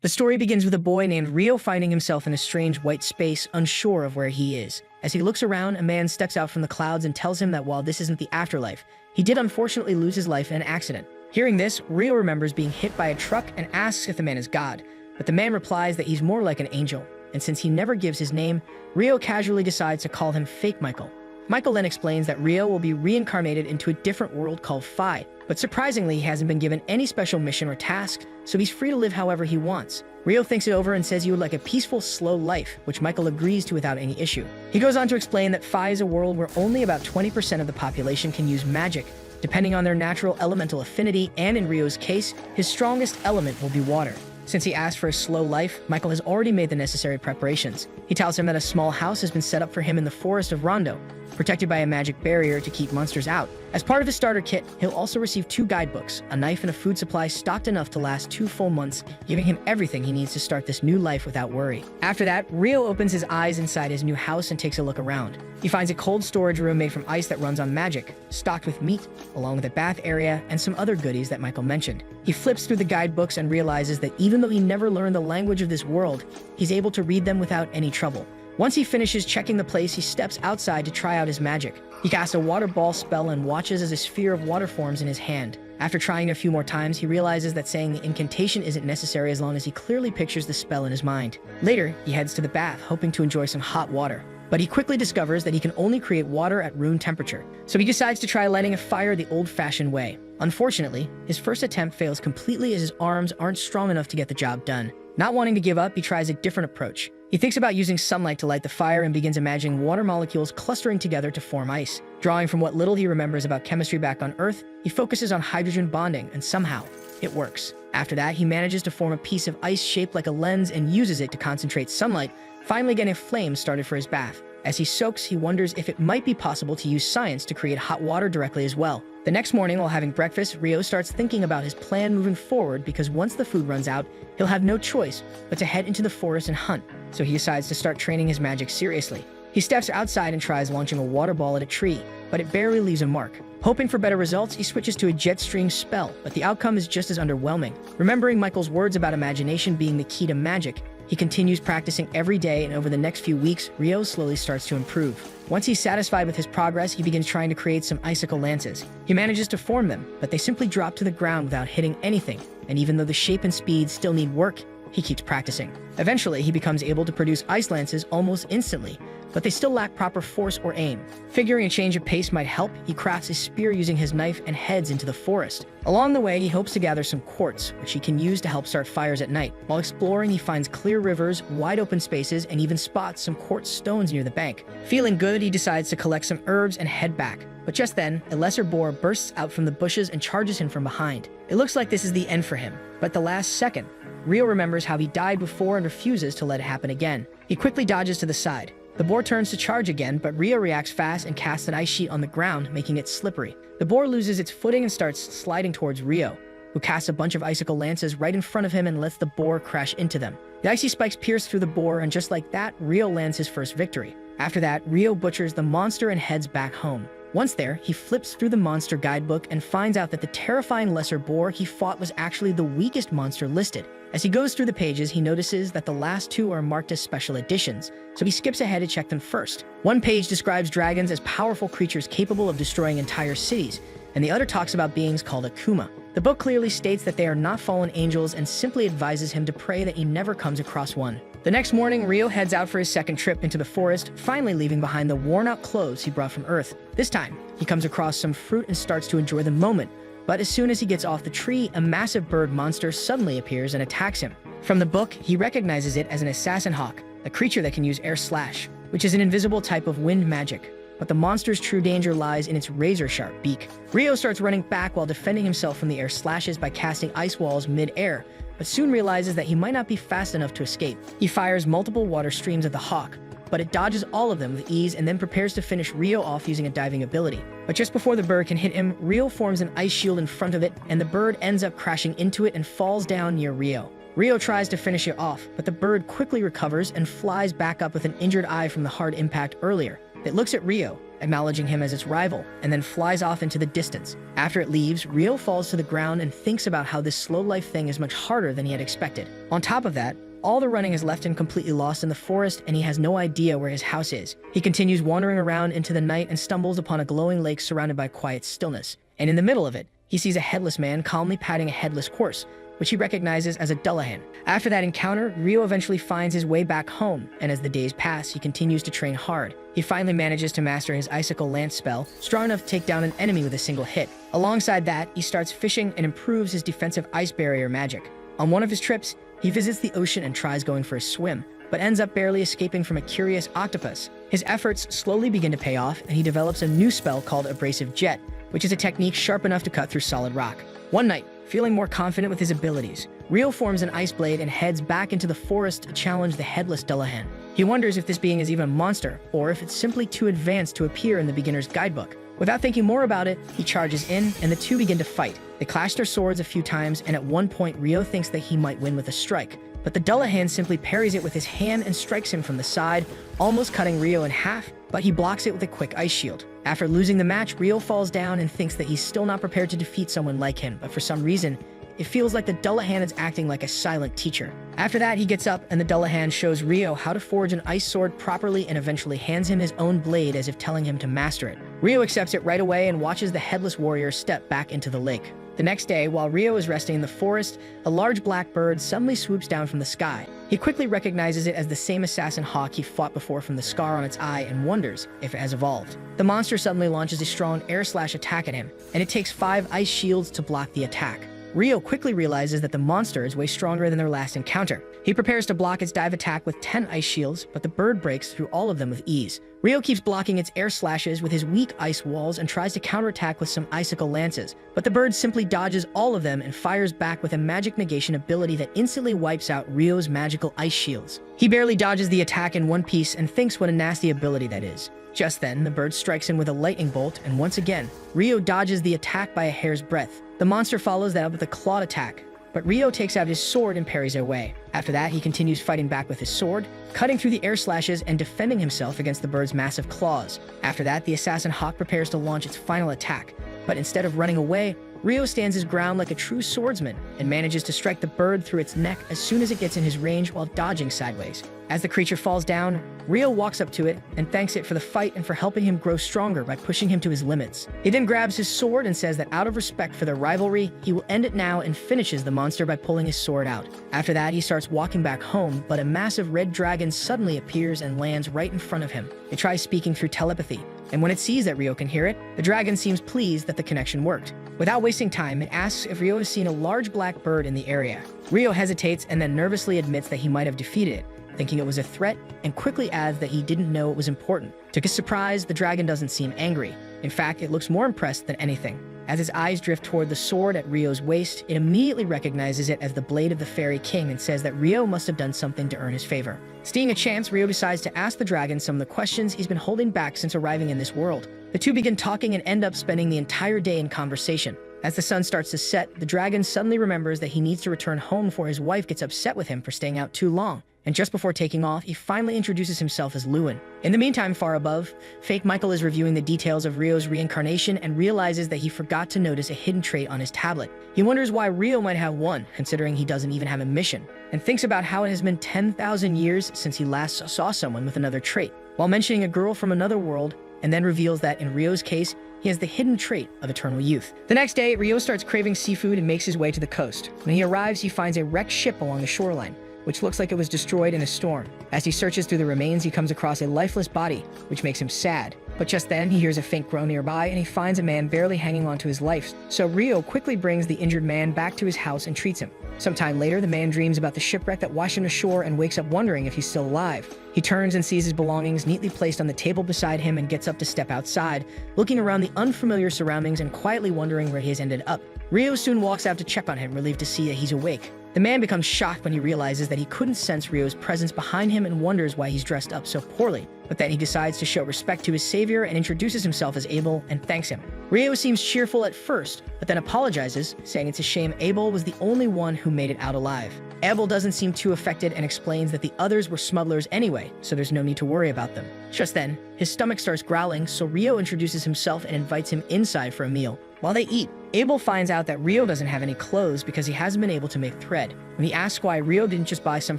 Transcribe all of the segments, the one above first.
The story begins with a boy named Rio finding himself in a strange white space, unsure of where he is. As he looks around, a man steps out from the clouds and tells him that while this isn't the afterlife, he did unfortunately lose his life in an accident. Hearing this, Rio remembers being hit by a truck and asks if the man is God, but the man replies that he's more like an angel, and since he never gives his name, Rio casually decides to call him Fake Michael. Michael then explains that Rio will be reincarnated into a different world called Phi, but surprisingly, he hasn't been given any special mission or task, so he's free to live however he wants. Rio thinks it over and says he would like a peaceful, slow life, which Michael agrees to without any issue. He goes on to explain that Phi is a world where only about 20% of the population can use magic, depending on their natural elemental affinity, and in Rio's case, his strongest element will be water. Since he asked for a slow life, Michael has already made the necessary preparations. He tells him that a small house has been set up for him in the forest of Rondo, protected by a magic barrier to keep monsters out. As part of his starter kit, he'll also receive 2 guidebooks, a knife and a food supply stocked enough to last 2 full months, giving him everything he needs to start this new life without worry. After that, Rio opens his eyes inside his new house and takes a look around. He finds a cold storage room made from ice that runs on magic, stocked with meat, along with a bath area and some other goodies that Michael mentioned. He flips through the guidebooks and realizes that even though he never learned the language of this world, he's able to read them without any trouble. Once he finishes checking the place, he steps outside to try out his magic. He casts a water ball spell and watches as a sphere of water forms in his hand. After trying a few more times, he realizes that saying the incantation isn't necessary as long as he clearly pictures the spell in his mind. Later, he heads to the bath, hoping to enjoy some hot water. But he quickly discovers that he can only create water at room temperature, so he decides to try lighting a fire the old-fashioned way. Unfortunately, his first attempt fails completely as his arms aren't strong enough to get the job done. Not wanting to give up, he tries a different approach. He thinks about using sunlight to light the fire and begins imagining water molecules clustering together to form ice. Drawing from what little he remembers about chemistry back on Earth, he focuses on hydrogen bonding, and somehow, it works. After that, he manages to form a piece of ice shaped like a lens and uses it to concentrate sunlight, finally getting a flame started for his bath. As he soaks, he wonders if it might be possible to use science to create hot water directly as well. The next morning, while having breakfast, Rio starts thinking about his plan moving forward because once the food runs out, he'll have no choice but to head into the forest and hunt, so he decides to start training his magic seriously. He steps outside and tries launching a water ball at a tree, but it barely leaves a mark. Hoping for better results, he switches to a jet stream spell, but the outcome is just as underwhelming. Remembering Michael's words about imagination being the key to magic, he continues practicing every day, and over the next few weeks, Rio slowly starts to improve. Once he's satisfied with his progress, he begins trying to create some icicle lances. He manages to form them, but they simply drop to the ground without hitting anything, and even though the shape and speed still need work, he keeps practicing. Eventually, he becomes able to produce ice lances almost instantly, but they still lack proper force or aim. Figuring a change of pace might help, he crafts a spear using his knife and heads into the forest. Along the way, he hopes to gather some quartz, which he can use to help start fires at night. While exploring, he finds clear rivers, wide open spaces, and even spots some quartz stones near the bank. Feeling good, he decides to collect some herbs and head back. But just then, a lesser boar bursts out from the bushes and charges him from behind. It looks like this is the end for him, but at the last second, Rio remembers how he died before and refuses to let it happen again. He quickly dodges to the side. The boar turns to charge again, but Rio reacts fast and casts an ice sheet on the ground, making it slippery. The boar loses its footing and starts sliding towards Rio, who casts a bunch of icicle lances right in front of him and lets the boar crash into them. The icy spikes pierce through the boar, and just like that, Rio lands his first victory. After that, Rio butchers the monster and heads back home. Once there, he flips through the monster guidebook and finds out that the terrifying lesser boar he fought was actually the weakest monster listed. As he goes through the pages, he notices that the last 2 are marked as special editions, so he skips ahead to check them first. One page describes dragons as powerful creatures capable of destroying entire cities, and the other talks about beings called Akuma. The book clearly states that they are not fallen angels and simply advises him to pray that he never comes across one. The next morning, Rio heads out for his second trip into the forest, finally leaving behind the worn-out clothes he brought from Earth. This time, he comes across some fruit and starts to enjoy the moment, but as soon as he gets off the tree, a massive bird monster suddenly appears and attacks him. From the book, he recognizes it as an assassin hawk, a creature that can use air slash, which is an invisible type of wind magic. But the monster's true danger lies in its razor-sharp beak. Rio starts running back while defending himself from the air slashes by casting ice walls mid-air, but soon realizes that he might not be fast enough to escape. He fires multiple water streams at the hawk, but it dodges all of them with ease and then prepares to finish Rio off using a diving ability. But just before the bird can hit him, Rio forms an ice shield in front of it, and the bird ends up crashing into it and falls down near Rio. Rio tries to finish it off, but the bird quickly recovers and flies back up with an injured eye from the hard impact earlier. It looks at Rio, acknowledging him as its rival, and then flies off into the distance. After it leaves, Rio falls to the ground and thinks about how this slow life thing is much harder than he had expected. On top of that, all the running has left him completely lost in the forest, and he has no idea where his house is. He continues wandering around into the night and stumbles upon a glowing lake surrounded by quiet stillness. And in the middle of it, he sees a headless man calmly patting a headless horse, which he recognizes as a Dullahan. After that encounter, Rio eventually finds his way back home, and as the days pass, he continues to train hard. He finally manages to master his icicle lance spell, strong enough to take down an enemy with a single hit. Alongside that, he starts fishing and improves his defensive ice barrier magic. On one of his trips, he visits the ocean and tries going for a swim, but ends up barely escaping from a curious octopus. His efforts slowly begin to pay off, and he develops a new spell called Abrasive Jet, which is a technique sharp enough to cut through solid rock. One night, feeling more confident with his abilities, Rio forms an ice blade and heads back into the forest to challenge the headless Dullahan. He wonders if this being is even a monster, or if it's simply too advanced to appear in the beginner's guidebook. Without thinking more about it, he charges in, and the two begin to fight. They clash their swords a few times, and at one point, Rio thinks that he might win with a strike. But the Dullahan simply parries it with his hand and strikes him from the side, almost cutting Rio in half, but he blocks it with a quick ice shield. After losing the match, Rio falls down and thinks that he's still not prepared to defeat someone like him, but for some reason, it feels like the Dullahan is acting like a silent teacher. After that, he gets up, and the Dullahan shows Rio how to forge an ice sword properly and eventually hands him his own blade as if telling him to master it. Rio accepts it right away and watches the headless warrior step back into the lake. The next day, while Rio is resting in the forest, a large black bird suddenly swoops down from the sky. He quickly recognizes it as the same assassin hawk he fought before from the scar on its eye and wonders if it has evolved. The monster suddenly launches a strong air slash attack at him, and it takes 5 ice shields to block the attack. Rio quickly realizes that the monster is way stronger than their last encounter. He prepares to block its dive attack with 10 ice shields, but the bird breaks through all of them with ease. Rio keeps blocking its air slashes with his weak ice walls and tries to counterattack with some icicle lances, but the bird simply dodges all of them and fires back with a magic negation ability that instantly wipes out Rio's magical ice shields. He barely dodges the attack in one piece and thinks what a nasty ability that is. Just then, the bird strikes him with a lightning bolt, and once again, Rio dodges the attack by a hair's breadth. The monster follows that up with a clawed attack, but Rio takes out his sword and parries away. After that, he continues fighting back with his sword, cutting through the air slashes and defending himself against the bird's massive claws. After that, the assassin hawk prepares to launch its final attack, but instead of running away, Rio stands his ground like a true swordsman and manages to strike the bird through its neck as soon as it gets in his range while dodging sideways. As the creature falls down, Rio walks up to it and thanks it for the fight and for helping him grow stronger by pushing him to his limits. He then grabs his sword and says that out of respect for their rivalry, he will end it now and finishes the monster by pulling his sword out. After that, he starts walking back home, but a massive red dragon suddenly appears and lands right in front of him. It tries speaking through telepathy, and when it sees that Rio can hear it, the dragon seems pleased that the connection worked. Without wasting time, it asks if Rio has seen a large black bird in the area. Rio hesitates and then nervously admits that he might have defeated it, thinking it was a threat, and quickly adds that he didn't know it was important. To his surprise, the dragon doesn't seem angry. In fact, it looks more impressed than anything. As its eyes drift toward the sword at Rio's waist, it immediately recognizes it as the blade of the Fairy King and says that Rio must have done something to earn his favor. Seeing a chance, Rio decides to ask the dragon some of the questions he's been holding back since arriving in this world. The two begin talking and end up spending the entire day in conversation. As the sun starts to set, the dragon suddenly remembers that he needs to return home before his wife gets upset with him for staying out too long. And just before taking off, he finally introduces himself as Lewin. In the meantime, far above, fake Michael is reviewing the details of Rio's reincarnation and realizes that he forgot to notice a hidden trait on his tablet. He wonders why Rio might have one, considering he doesn't even have a mission, and thinks about how it has been 10,000 years since he last saw someone with another trait, while mentioning a girl from another world, and then reveals that in Rio's case, he has the hidden trait of eternal youth. The next day, Rio starts craving seafood and makes his way to the coast. When he arrives, he finds a wrecked ship along the shoreline, which looks like it was destroyed in a storm. As he searches through the remains, he comes across a lifeless body, which makes him sad. But just then, he hears a faint groan nearby, and he finds a man barely hanging on to his life. So Rio quickly brings the injured man back to his house and treats him. Sometime later, the man dreams about the shipwreck that washed him ashore and wakes up wondering if he's still alive. He turns and sees his belongings neatly placed on the table beside him and gets up to step outside, looking around the unfamiliar surroundings and quietly wondering where he has ended up. Rio soon walks out to check on him, relieved to see that he's awake. The man becomes shocked when he realizes that he couldn't sense Rio's presence behind him and wonders why he's dressed up so poorly. But then he decides to show respect to his savior and introduces himself as Abel and thanks him. Rio seems cheerful at first, but then apologizes, saying it's a shame Abel was the only one who made it out alive. Abel doesn't seem too affected and explains that the others were smugglers anyway, so there's no need to worry about them. Just then, his stomach starts growling, so Rio introduces himself and invites him inside for a meal. While they eat, Abel finds out that Rio doesn't have any clothes because he hasn't been able to make thread. When he asks why Rio didn't just buy some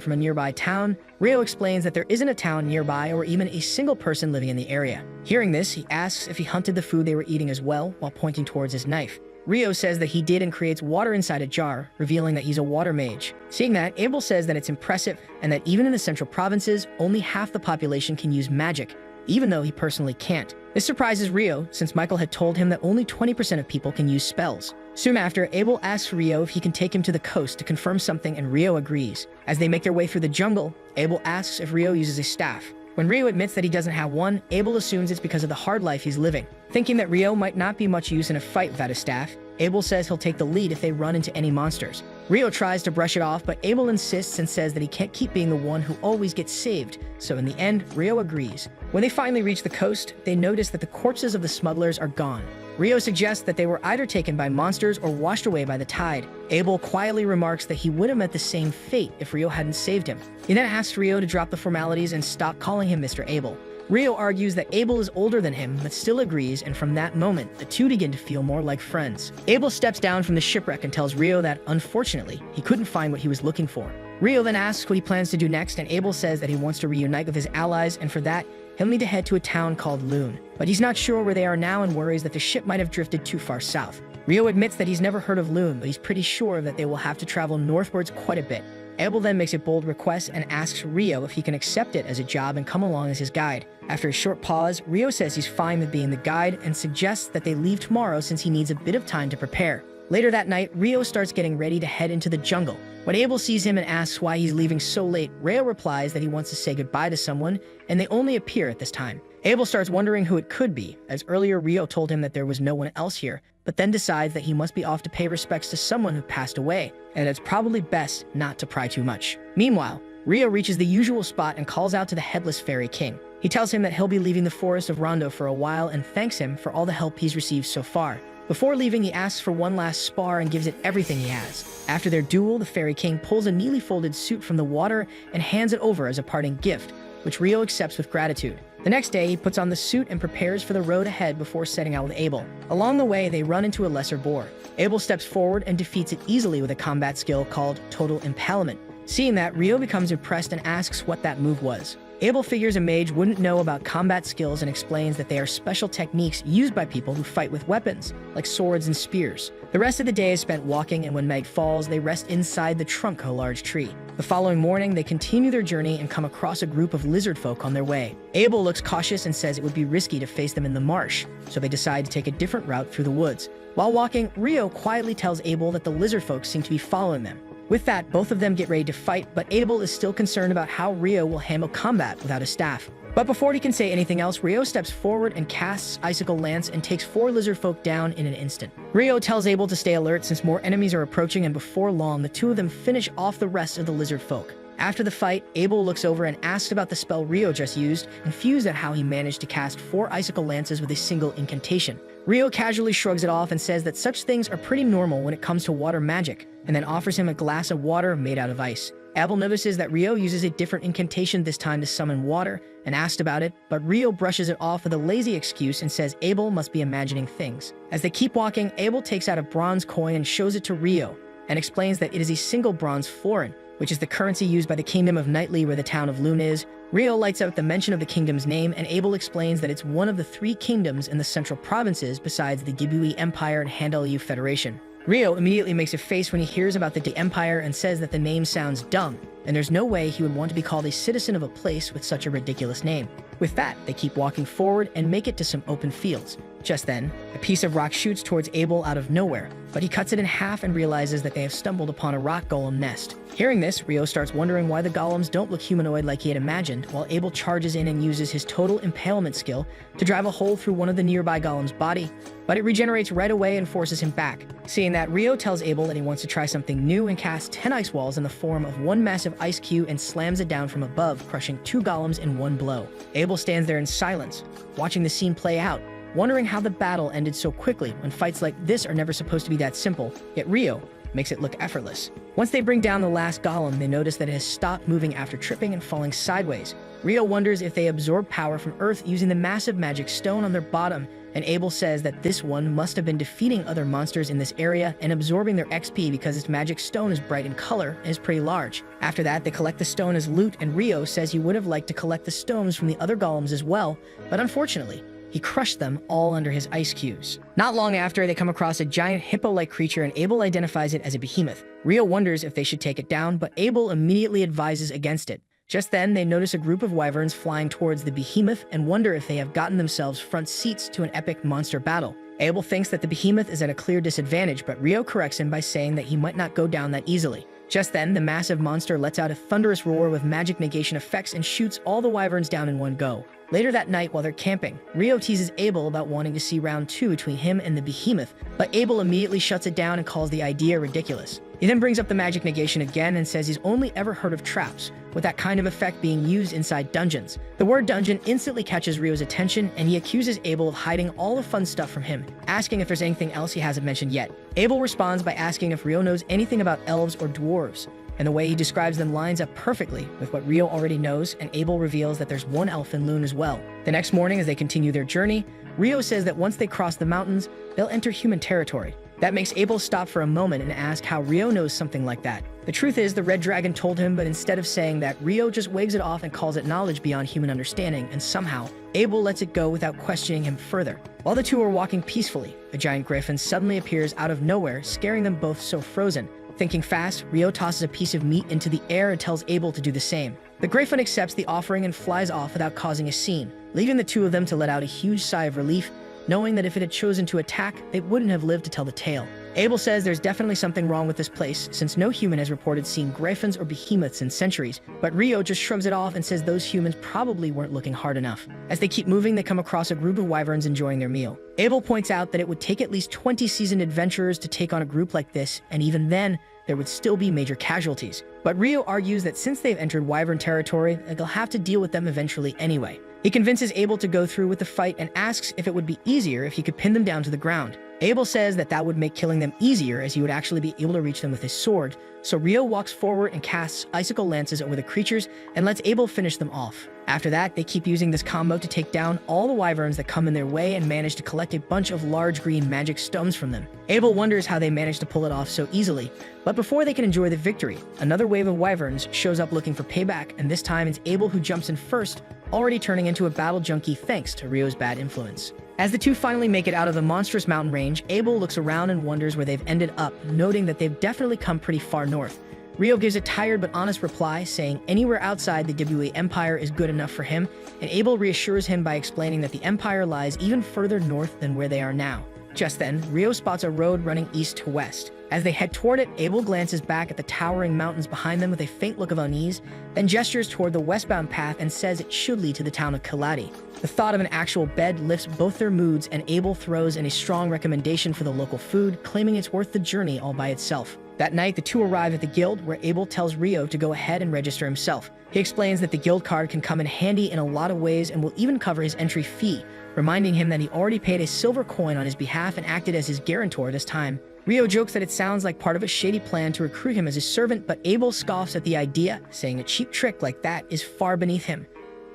from a nearby town, Rio explains that there isn't a town nearby or even a single person living in the area. Hearing this, he asks if he hunted the food they were eating as well, while pointing towards his knife. Rio says that he did and creates water inside a jar, revealing that he's a water mage. Seeing that, Abel says that it's impressive and that even in the central provinces, only half the population can use magic, even though he personally can't. This surprises Rio, since Michael had told him that only 20% of people can use spells. Soon after, Abel asks Rio if he can take him to the coast to confirm something, and Rio agrees. As they make their way through the jungle, Abel asks if Rio uses a staff. When Rio admits that he doesn't have one, Abel assumes it's because of the hard life he's living. Thinking that Rio might not be much use in a fight without a staff, Abel says he'll take the lead if they run into any monsters. Rio tries to brush it off, but Abel insists and says that he can't keep being the one who always gets saved, so in the end, Rio agrees. When they finally reach the coast, they notice that the corpses of the smugglers are gone. Rio suggests that they were either taken by monsters or washed away by the tide. Abel quietly remarks that he would have met the same fate if Rio hadn't saved him. He then asks Rio to drop the formalities and stop calling him Mr. Abel. Rio argues that Abel is older than him, but still agrees, and from that moment, the two begin to feel more like friends. Abel steps down from the shipwreck and tells Rio that, unfortunately, he couldn't find what he was looking for. Rio then asks what he plans to do next, and Abel says that he wants to reunite with his allies, and for that, he'll need to head to a town called Loon. But he's not sure where they are now and worries that the ship might have drifted too far south. Rio admits that he's never heard of Loon, but he's pretty sure that they will have to travel northwards quite a bit. Abel then makes a bold request and asks Rio if he can accept it as a job and come along as his guide. After a short pause, Rio says he's fine with being the guide and suggests that they leave tomorrow since he needs a bit of time to prepare. Later that night, Rio starts getting ready to head into the jungle. When Abel sees him and asks why he's leaving so late, Rio replies that he wants to say goodbye to someone, and they only appear at this time. Abel starts wondering who it could be, as earlier Rio told him that there was no one else here, but then decides that he must be off to pay respects to someone who passed away, and it's probably best not to pry too much. Meanwhile, Rio reaches the usual spot and calls out to the headless fairy king. He tells him that he'll be leaving the forest of Rondo for a while and thanks him for all the help he's received so far. Before leaving, he asks for one last spar and gives it everything he has. After their duel, the fairy king pulls a neatly folded suit from the water and hands it over as a parting gift, which Rio accepts with gratitude. The next day, he puts on the suit and prepares for the road ahead before setting out with Abel. Along the way, they run into a lesser boar. Abel steps forward and defeats it easily with a combat skill called Total Impalement. Seeing that, Rio becomes impressed and asks what that move was. Abel figures a mage wouldn't know about combat skills and explains that they are special techniques used by people who fight with weapons, like swords and spears. The rest of the day is spent walking, and when night falls, they rest inside the trunk of a large tree. The following morning, they continue their journey and come across a group of lizard folk on their way. Abel looks cautious and says it would be risky to face them in the marsh, so they decide to take a different route through the woods. While walking, Rio quietly tells Abel that the lizard folk seem to be following them. With that, both of them get ready to fight, but Abel is still concerned about how Rio will handle combat without a staff. But before he can say anything else, Rio steps forward and casts Icicle Lance and takes 4 lizard folk down in an instant. Rio tells Abel to stay alert since more enemies are approaching, and before long, the two of them finish off the rest of the lizard folk. After the fight, Abel looks over and asks about the spell Rio just used, confused at how he managed to cast 4 Icicle Lances with a single incantation. Rio casually shrugs it off and says that such things are pretty normal when it comes to water magic, and then offers him a glass of water made out of ice. Abel notices that Rio uses a different incantation this time to summon water, and asked about it, but Rio brushes it off with a lazy excuse and says Abel must be imagining things. As they keep walking, Abel takes out a bronze coin and shows it to Rio, and explains that it is a single bronze florin, which is the currency used by the kingdom of Nightly where the town of Loon is. Rio lights out the mention of the kingdom's name, and Abel explains that it's one of the 3 kingdoms in the central provinces besides the Gibui Empire and Handaliu Federation. Rio immediately makes a face when he hears about the Empire and says that the name sounds dumb, and there's no way he would want to be called a citizen of a place with such a ridiculous name. With that, they keep walking forward and make it to some open fields. Just then, a piece of rock shoots towards Abel out of nowhere, but he cuts it in half and realizes that they have stumbled upon a rock golem nest. Hearing this, Rio starts wondering why the golems don't look humanoid like he had imagined, while Abel charges in and uses his Total Impalement skill to drive a hole through one of the nearby golem's body, but it regenerates right away and forces him back. Seeing that, Rio tells Abel that he wants to try something new and casts 10 ice walls in the form of one massive ice cube and slams it down from above, crushing 2 golems in one blow. Abel stands there in silence, watching the scene play out, wondering how the battle ended so quickly when fights like this are never supposed to be that simple. Yet Rio, makes it look effortless. Once they bring down the last golem, they notice that it has stopped moving after tripping and falling sideways. Rio wonders if they absorb power from Earth using the massive magic stone on their bottom, and Abel says that this one must have been defeating other monsters in this area and absorbing their XP because its magic stone is bright in color and is pretty large. After that, they collect the stone as loot, and Rio says he would have liked to collect the stones from the other golems as well, but unfortunately, he crushed them all under his ice cubes. Not long after, they come across a giant hippo-like creature, and Abel identifies it as a behemoth. Rio wonders if they should take it down, but Abel immediately advises against it. Just then, they notice a group of wyverns flying towards the behemoth and wonder if they have gotten themselves front seats to an epic monster battle. Abel thinks that the behemoth is at a clear disadvantage, but Rio corrects him by saying that he might not go down that easily. Just then, the massive monster lets out a thunderous roar with magic negation effects and shoots all the wyverns down in one go. Later that night, while they're camping, Rio teases Abel about wanting to see round 2 between him and the behemoth, but Abel immediately shuts it down and calls the idea ridiculous. He then brings up the magic negation again and says he's only ever heard of traps, with that kind of effect being used inside dungeons. The word dungeon instantly catches Rio's attention, and he accuses Abel of hiding all the fun stuff from him, asking if there's anything else he hasn't mentioned yet. Abel responds by asking if Rio knows anything about elves or dwarves, and the way he describes them lines up perfectly with what Rio already knows, and Abel reveals that there's one elf in Loon as well. The next morning, as they continue their journey, Rio says that once they cross the mountains, they'll enter human territory. That makes Abel stop for a moment and ask how Rio knows something like that. The truth is, the red dragon told him, but instead of saying that, Rio just waves it off and calls it knowledge beyond human understanding, and somehow, Abel lets it go without questioning him further. While the two are walking peacefully, a giant griffin suddenly appears out of nowhere, scaring them both so frozen. Thinking fast, Rio tosses a piece of meat into the air and tells Abel to do the same. The griffin accepts the offering and flies off without causing a scene, leaving the two of them to let out a huge sigh of relief, knowing that if it had chosen to attack, they wouldn't have lived to tell the tale. Abel says there's definitely something wrong with this place, since no human has reported seeing griffins or behemoths in centuries, but Rio just shrugs it off and says those humans probably weren't looking hard enough. As they keep moving, they come across a group of wyverns enjoying their meal. Abel points out that it would take at least 20 seasoned adventurers to take on a group like this, and even then, there would still be major casualties. But Rio argues that since they've entered wyvern territory, they'll have to deal with them eventually anyway. He convinces Abel to go through with the fight and asks if it would be easier if he could pin them down to the ground. Abel says that that would make killing them easier, as he would actually be able to reach them with his sword, so Rio walks forward and casts icicle lances over the creatures and lets Abel finish them off. After that, they keep using this combo to take down all the wyverns that come in their way and manage to collect a bunch of large green magic stones from them. Abel wonders how they managed to pull it off so easily, but before they can enjoy the victory, another wave of wyverns shows up looking for payback, and this time it's Abel who jumps in first, already turning into a battle junkie thanks to Rio's bad influence. As the two finally make it out of the monstrous mountain range, Abel looks around and wonders where they've ended up, noting that they've definitely come pretty far north. Rio gives a tired but honest reply, saying anywhere outside the WA Empire is good enough for him, and Abel reassures him by explaining that the Empire lies even further north than where they are now. Just then, Rio spots a road running east to west. As they head toward it, Abel glances back at the towering mountains behind them with a faint look of unease, then gestures toward the westbound path and says it should lead to the town of Kaladi. The thought of an actual bed lifts both their moods, and Abel throws in a strong recommendation for the local food, claiming it's worth the journey all by itself. That night, the two arrive at the guild, where Abel tells Rio to go ahead and register himself. He explains that the guild card can come in handy in a lot of ways and will even cover his entry fee, reminding him that he already paid a silver coin on his behalf and acted as his guarantor this time. Rio jokes that it sounds like part of a shady plan to recruit him as his servant, but Abel scoffs at the idea, saying a cheap trick like that is far beneath him,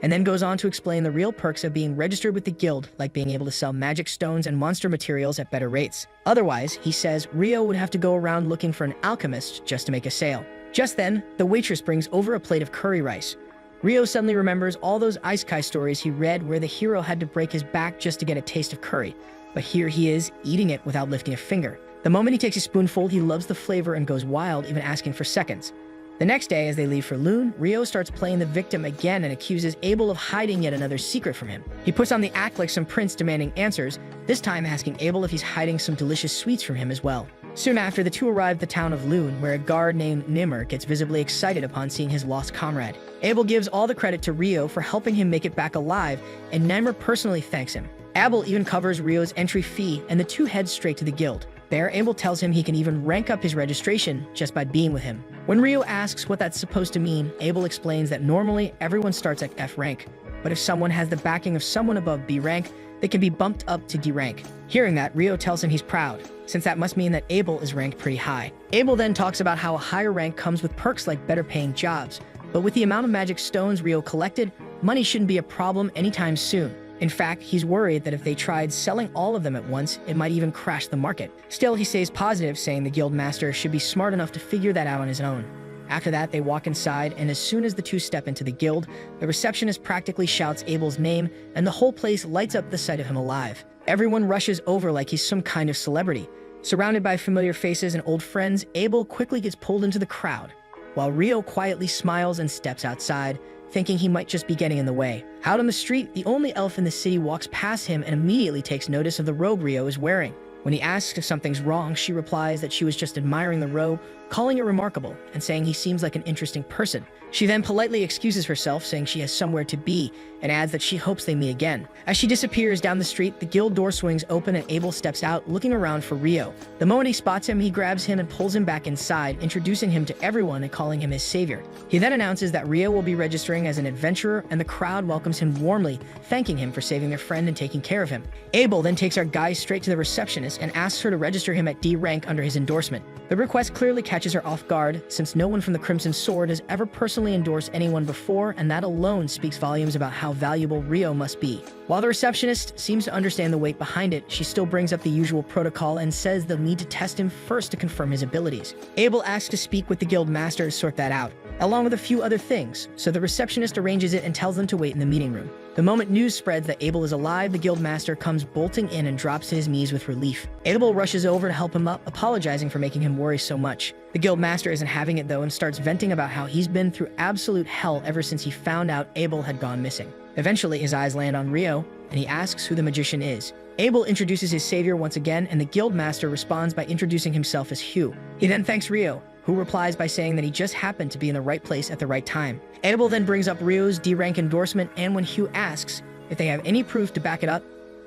and then goes on to explain the real perks of being registered with the guild, like being able to sell magic stones and monster materials at better rates. Otherwise, he says, Rio would have to go around looking for an alchemist just to make a sale. Just then, the waitress brings over a plate of curry rice. Rio suddenly remembers all those isekai stories he read where the hero had to break his back just to get a taste of curry, but here he is, eating it without lifting a finger. The moment he takes a spoonful, he loves the flavor and goes wild, even asking for seconds. The next day, as they leave for Loon, Rio starts playing the victim again and accuses Abel of hiding yet another secret from him. He puts on the act like some prince demanding answers, this time asking Abel if he's hiding some delicious sweets from him as well. Soon after, the two arrive at the town of Loon, where a guard named Nimmer gets visibly excited upon seeing his lost comrade. Abel gives all the credit to Rio for helping him make it back alive, and Nimmer personally thanks him. Abel even covers Rio's entry fee, and the two head straight to the guild. There, Abel tells him he can even rank up his registration just by being with him. When Rio asks what that's supposed to mean, Abel explains that normally everyone starts at F rank, but if someone has the backing of someone above B rank, they can be bumped up to D rank. Hearing that, Rio tells him he's proud, since that must mean that Abel is ranked pretty high. Abel then talks about how a higher rank comes with perks like better paying jobs, but with the amount of magic stones Rio collected, money shouldn't be a problem anytime soon. In fact, he's worried that if they tried selling all of them at once, it might even crash the market. Still, he stays positive, saying the guild master should be smart enough to figure that out on his own. After that, they walk inside, and as soon as the two step into the guild, the receptionist practically shouts Abel's name, and the whole place lights up the sight of him alive. Everyone rushes over like he's some kind of celebrity. Surrounded by familiar faces and old friends, Abel quickly gets pulled into the crowd, while Rio quietly smiles and steps outside, thinking he might just be getting in the way. Out on the street, the only elf in the city walks past him and immediately takes notice of the robe Rio is wearing. When he asks if something's wrong, she replies that she was just admiring the robe, calling it remarkable, and saying he seems like an interesting person. She then politely excuses herself, saying she has somewhere to be, and adds that she hopes they meet again. As she disappears down the street, the guild door swings open and Abel steps out, looking around for Rio. The moment he spots him, he grabs him and pulls him back inside, introducing him to everyone and calling him his savior. He then announces that Rio will be registering as an adventurer, and the crowd welcomes him warmly, thanking him for saving their friend and taking care of him. Abel then takes our guy straight to the receptionist and asks her to register him at D rank under his endorsement. The request clearly catches her off guard, since no one from the Crimson Sword has ever personally endorsed anyone before, and that alone speaks volumes about how valuable Rio must be. While the receptionist seems to understand the weight behind it, she still brings up the usual protocol and says they'll need to test him first to confirm his abilities. Abel asks to speak with the guild master to sort that out, along with a few other things, so the receptionist arranges it and tells them to wait in the meeting room. The moment news spreads that Abel is alive, the guild master comes bolting in and drops to his knees with relief. Abel rushes over to help him up, apologizing for making him worry so much. The guild master isn't having it though and starts venting about how he's been through absolute hell ever since he found out Abel had gone missing. Eventually, his eyes land on Rio, and he asks who the magician is. Abel introduces his savior once again, and the guild master responds by introducing himself as Hugh. He then thanks Rio, who replies by saying that he just happened to be in the right place at the right time. Abel then brings up Rio's D-rank endorsement, and when Hugh asks if they have any proof to back it up,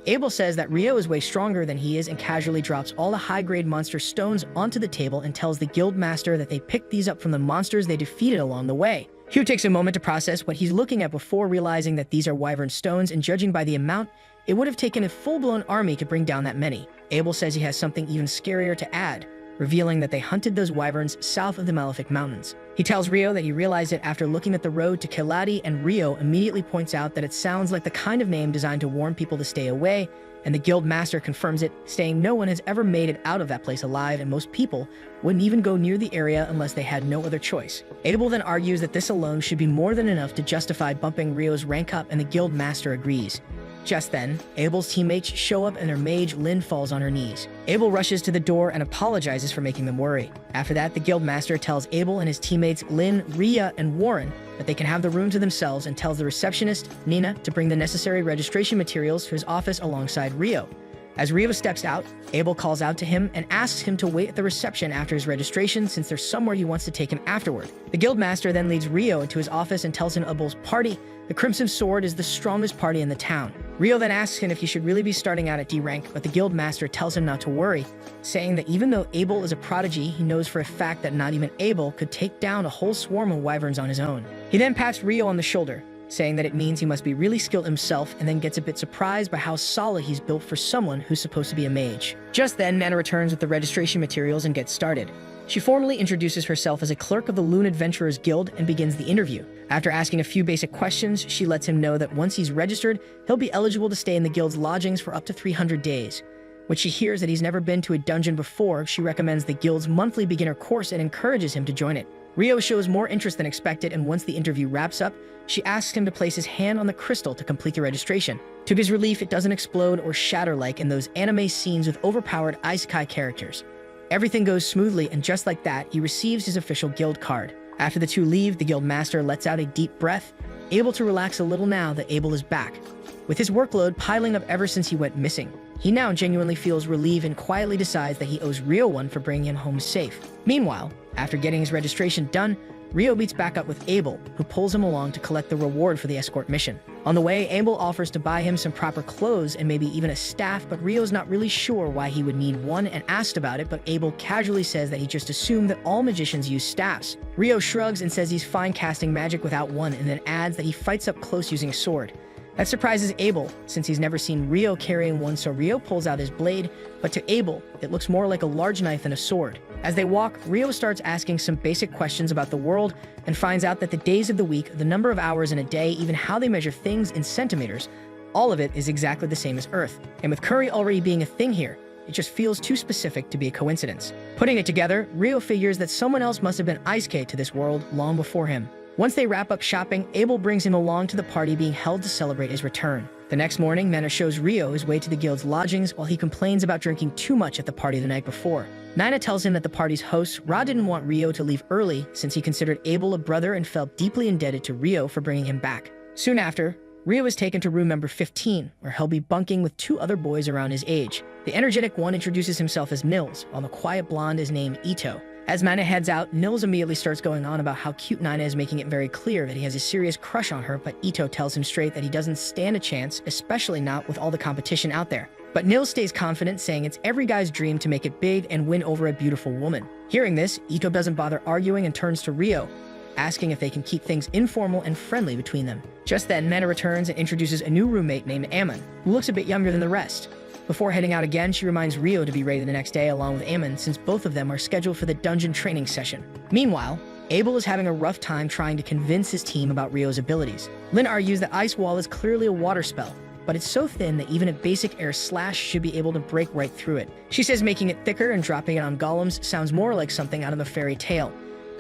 Abel says that Rio is way stronger than he is and casually drops all the high-grade monster stones onto the table and tells the guild master that they picked these up from the monsters they defeated along the way. Hugh takes a moment to process what he's looking at before realizing that these are wyvern stones, and judging by the amount, it would have taken a full-blown army to bring down that many. Abel says he has something even scarier to add, revealing that they hunted those wyverns south of the Malefic Mountains. He tells Rio that he realized it after looking at the road to Keladi, and Rio immediately points out that it sounds like the kind of name designed to warn people to stay away, and the guild master confirms it, saying no one has ever made it out of that place alive, and most people wouldn't even go near the area unless they had no other choice. Abel then argues that this alone should be more than enough to justify bumping Rio's rank up, and the guild master agrees. Just then, Abel's teammates show up and their mage, Lynn, falls on her knees. Abel rushes to the door and apologizes for making them worry. After that, the guild master tells Abel and his teammates, Lynn, Rhea, and Warren, that they can have the room to themselves, and tells the receptionist, Nina, to bring the necessary registration materials to his office alongside Rio. As Rio steps out, Abel calls out to him and asks him to wait at the reception after his registration, since there's somewhere he wants to take him afterward. The guild master then leads Rio into his office and tells him Abel's party, the Crimson Sword, is the strongest party in the town. Rio then asks him if he should really be starting out at D rank, but the guild master tells him not to worry, saying that even though Abel is a prodigy, he knows for a fact that not even Abel could take down a whole swarm of wyverns on his own. He then pats Rio on the shoulder, saying that it means he must be really skilled himself, and then gets a bit surprised by how solid he's built for someone who's supposed to be a mage. Just then, Nana returns with the registration materials and gets started. She formally introduces herself as a clerk of the Loon Adventurers Guild and begins the interview. After asking a few basic questions, she lets him know that once he's registered, he'll be eligible to stay in the guild's lodgings for up to 300 days. When she hears that he's never been to a dungeon before, she recommends the guild's monthly beginner course and encourages him to join it. Rio shows more interest than expected, and once the interview wraps up, she asks him to place his hand on the crystal to complete the registration. To his relief, it doesn't explode or shatter like in those anime scenes with overpowered isekai characters. Everything goes smoothly, and just like that, he receives his official guild card. After the two leave, the guild master lets out a deep breath, able to relax a little now that Abel is back. With his workload piling up ever since he went missing, he now genuinely feels relieved and quietly decides that he owes Rio one for bringing him home safe. Meanwhile, after getting his registration done, Rio meets back up with Abel, who pulls him along to collect the reward for the escort mission. On the way, Abel offers to buy him some proper clothes and maybe even a staff, but Rio's not really sure why he would need one and asked about it, but Abel casually says that he just assumed that all magicians use staffs. Rio shrugs and says he's fine casting magic without one, and then adds that he fights up close using a sword. That surprises Abel, since he's never seen Rio carrying one, so Rio pulls out his blade, but to Abel, it looks more like a large knife than a sword. As they walk, Rio starts asking some basic questions about the world and finds out that the days of the week, the number of hours in a day, even how they measure things in centimeters, all of it is exactly the same as Earth. And with curry already being a thing here, it just feels too specific to be a coincidence. Putting it together, Rio figures that someone else must have been Ice-K to this world long before him. Once they wrap up shopping, Abel brings him along to the party being held to celebrate his return. The next morning, Mena shows Rio his way to the guild's lodgings while he complains about drinking too much at the party the night before. Nina tells him that the party's host, Ra, didn't want Rio to leave early since he considered Abel a brother and felt deeply indebted to Rio for bringing him back. Soon after, Rio is taken to room number 15, where he'll be bunking with 2 other boys around his age. The energetic one introduces himself as Nils, while the quiet blonde is named Ito. As Nina heads out, Nils immediately starts going on about how cute Nina is, making it very clear that he has a serious crush on her, but Ito tells him straight that he doesn't stand a chance, especially not with all the competition out there. But Nils stays confident, saying it's every guy's dream to make it big and win over a beautiful woman. Hearing this, Ito doesn't bother arguing and turns to Rio, asking if they can keep things informal and friendly between them. Just then, Mena returns and introduces a new roommate named Ammon, who looks a bit younger than the rest. Before heading out again, she reminds Rio to be ready the next day along with Ammon, since both of them are scheduled for the dungeon training session. Meanwhile, Abel is having a rough time trying to convince his team about Rio's abilities. Lynn argues that Ice Wall is clearly a water spell, but it's so thin that even a basic air slash should be able to break right through it. She says making it thicker and dropping it on golems sounds more like something out of a fairy tale.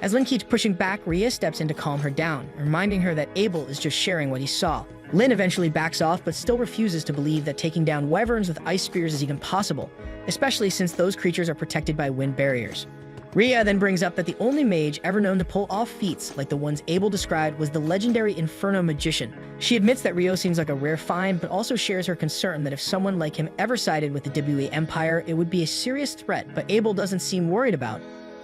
As Lynn keeps pushing back, Ria steps in to calm her down, reminding her that Abel is just sharing what he saw. Lynn eventually backs off, but still refuses to believe that taking down wyverns with ice spears is even possible, especially since those creatures are protected by wind barriers. Ria then brings up that the only mage ever known to pull off feats like the ones Abel described was the legendary Inferno magician. She admits that Rio seems like a rare find, but also shares her concern that if someone like him ever sided with the WE Empire, it would be a serious threat, but Abel doesn't seem worried about.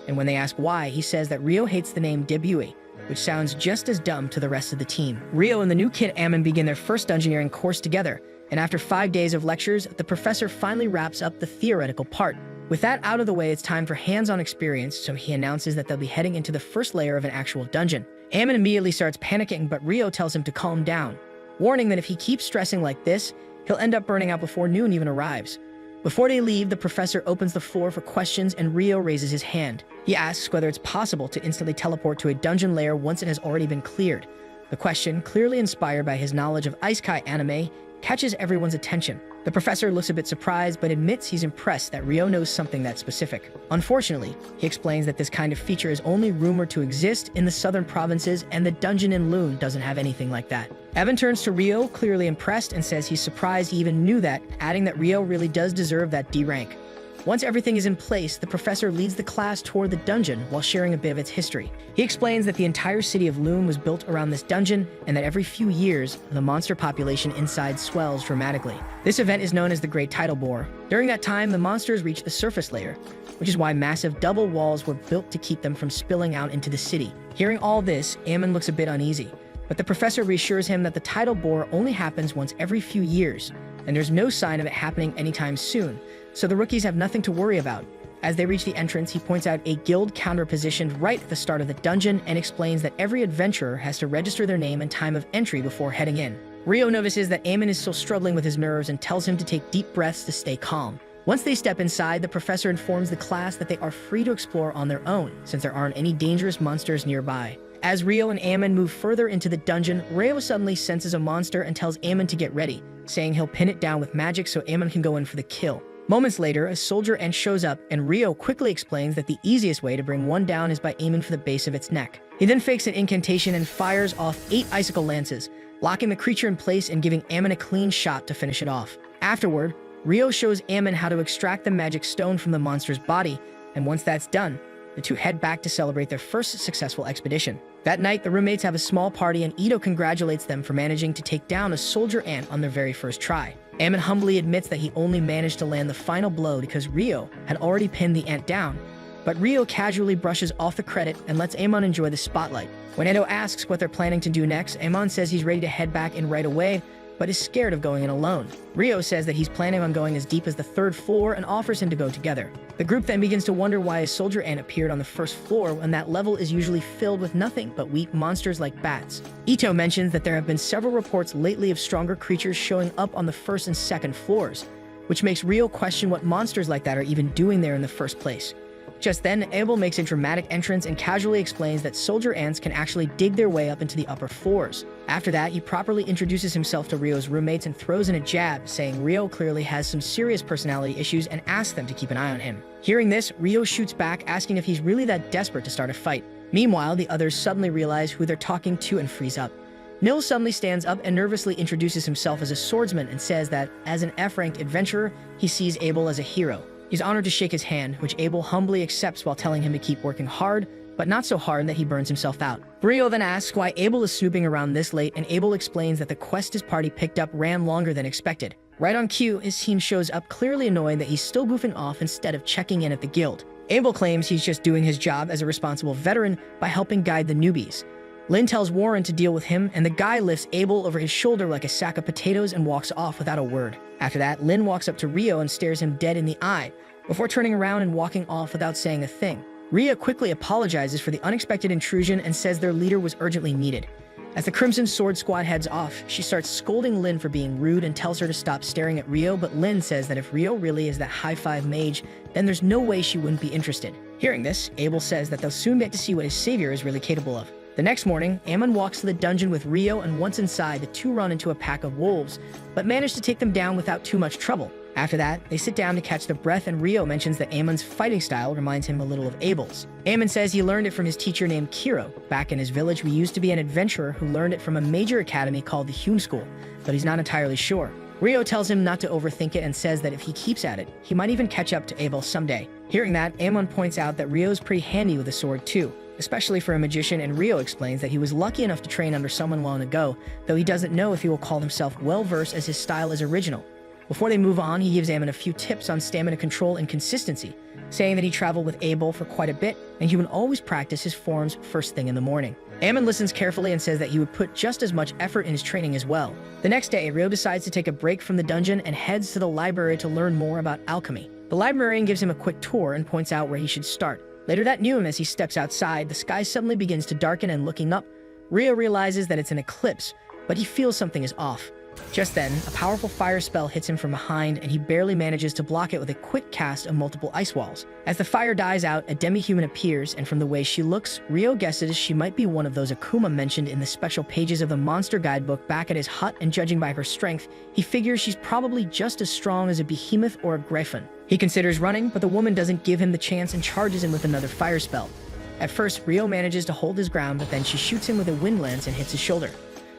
And when they ask why, he says that Rio hates the name WE, which sounds just as dumb to the rest of the team. Rio and the new kid Ammon begin their first dungeoneering course together, and after 5 days of lectures, the professor finally wraps up the theoretical part. With that out of the way, it's time for hands-on experience, so he announces that they'll be heading into the first layer of an actual dungeon. Ammon immediately starts panicking, but Rio tells him to calm down, warning that if he keeps stressing like this, he'll end up burning out before noon even arrives. Before they leave, the professor opens the floor for questions and Rio raises his hand. He asks whether it's possible to instantly teleport to a dungeon lair once it has already been cleared. The question, clearly inspired by his knowledge of Isekai anime, catches everyone's attention. The professor looks a bit surprised, but admits he's impressed that Rio knows something that specific. Unfortunately, he explains that this kind of feature is only rumored to exist in the southern provinces, and the dungeon in Loon doesn't have anything like that. Evan turns to Rio, clearly impressed, and says he's surprised he even knew that, adding that Rio really does deserve that D rank. Once everything is in place, the professor leads the class toward the dungeon while sharing a bit of its history. He explains that the entire city of Loon was built around this dungeon, and that every few years, the monster population inside swells dramatically. This event is known as the Great Tidal Bore. During that time, the monsters reach the surface layer, which is why massive double walls were built to keep them from spilling out into the city. Hearing all this, Ammon looks a bit uneasy, but the professor reassures him that the tidal bore only happens once every few years, and there's no sign of it happening anytime soon, so the rookies have nothing to worry about. As they reach the entrance, he points out a guild counter positioned right at the start of the dungeon and explains that every adventurer has to register their name and time of entry before heading in. Rio notices that Ammon is still struggling with his nerves and tells him to take deep breaths to stay calm. Once they step inside, the professor informs the class that they are free to explore on their own, since there aren't any dangerous monsters nearby. As Rio and Ammon move further into the dungeon, Rio suddenly senses a monster and tells Ammon to get ready, saying he'll pin it down with magic so Ammon can go in for the kill. Moments later, a soldier ant shows up, and Rio quickly explains that the easiest way to bring one down is by aiming for the base of its neck. He then fakes an incantation and fires off 8 icicle lances, locking the creature in place and giving Ammon a clean shot to finish it off. Afterward, Rio shows Ammon how to extract the magic stone from the monster's body, and once that's done, the two head back to celebrate their first successful expedition. That night, the roommates have a small party, and Ito congratulates them for managing to take down a soldier ant on their very first try. Ammon humbly admits that he only managed to land the final blow because Rio had already pinned the ant down, but Rio casually brushes off the credit and lets Ammon enjoy the spotlight. When Edo asks what they're planning to do next, Ammon says he's ready to head back in right away, but is scared of going in alone. Rio says that he's planning on going as deep as the 3rd floor and offers him to go together. The group then begins to wonder why a soldier ant appeared on the first floor when that level is usually filled with nothing but weak monsters like bats. Ito mentions that there have been several reports lately of stronger creatures showing up on the first and second floors, which makes Rio question what monsters like that are even doing there in the first place. Just then, Abel makes a dramatic entrance and casually explains that soldier ants can actually dig their way up into the upper floors. After that, he properly introduces himself to Rio's roommates and throws in a jab, saying Rio clearly has some serious personality issues and asks them to keep an eye on him. Hearing this, Rio shoots back, asking if he's really that desperate to start a fight. Meanwhile, the others suddenly realize who they're talking to and freeze up. Nil suddenly stands up and nervously introduces himself as a swordsman and says that, as an F-ranked adventurer, he sees Abel as a hero. He's honored to shake his hand, which Abel humbly accepts while telling him to keep working hard, but not so hard that he burns himself out. Rio then asks why Abel is snooping around this late, and Abel explains that the quest his party picked up ran longer than expected. Right on cue, his team shows up clearly annoyed that he's still goofing off instead of checking in at the guild. Abel claims he's just doing his job as a responsible veteran by helping guide the newbies. Lynn tells Warren to deal with him, and the guy lifts Abel over his shoulder like a sack of potatoes and walks off without a word. After that, Lynn walks up to Rio and stares him dead in the eye, before turning around and walking off without saying a thing. Rio quickly apologizes for the unexpected intrusion and says their leader was urgently needed. As the Crimson Sword Squad heads off, she starts scolding Lynn for being rude and tells her to stop staring at Rio, but Lynn says that if Rio really is that high-five mage, then there's no way she wouldn't be interested. Hearing this, Abel says that they'll soon get to see what his savior is really capable of. The next morning, Ammon walks to the dungeon with Rio, and once inside, the two run into a pack of wolves, but manage to take them down without too much trouble. After that, they sit down to catch their breath, and Rio mentions that Ammon's fighting style reminds him a little of Abel's. Ammon says he learned it from his teacher named Kiro. Back in his village, we used to be an adventurer who learned it from a major academy called the Hume School, but he's not entirely sure. Rio tells him not to overthink it and says that if he keeps at it, he might even catch up to Abel someday. Hearing that, Ammon points out that Rio's pretty handy with a sword too, especially for a magician, and Rio explains that he was lucky enough to train under someone long ago, though he doesn't know if he will call himself well-versed as his style is original. Before they move on, he gives Ammon a few tips on stamina control and consistency, saying that he traveled with Abel for quite a bit, and he would always practice his forms first thing in the morning. Ammon listens carefully and says that he would put just as much effort in his training as well. The next day, Rio decides to take a break from the dungeon and heads to the library to learn more about alchemy. The librarian gives him a quick tour and points out where he should start. Later that noon, as he steps outside, the sky suddenly begins to darken, and looking up, Rio realizes that it's an eclipse, but he feels something is off. Just then, a powerful fire spell hits him from behind, and he barely manages to block it with a quick cast of multiple ice walls. As the fire dies out, a demi-human appears, and from the way she looks, Rio guesses she might be one of those Akuma mentioned in the special pages of the monster guidebook back at his hut, and judging by her strength, he figures she's probably just as strong as a behemoth or a griffin. He considers running, but the woman doesn't give him the chance and charges him with another fire spell. At first, Rio manages to hold his ground, but then she shoots him with a wind lance and hits his shoulder.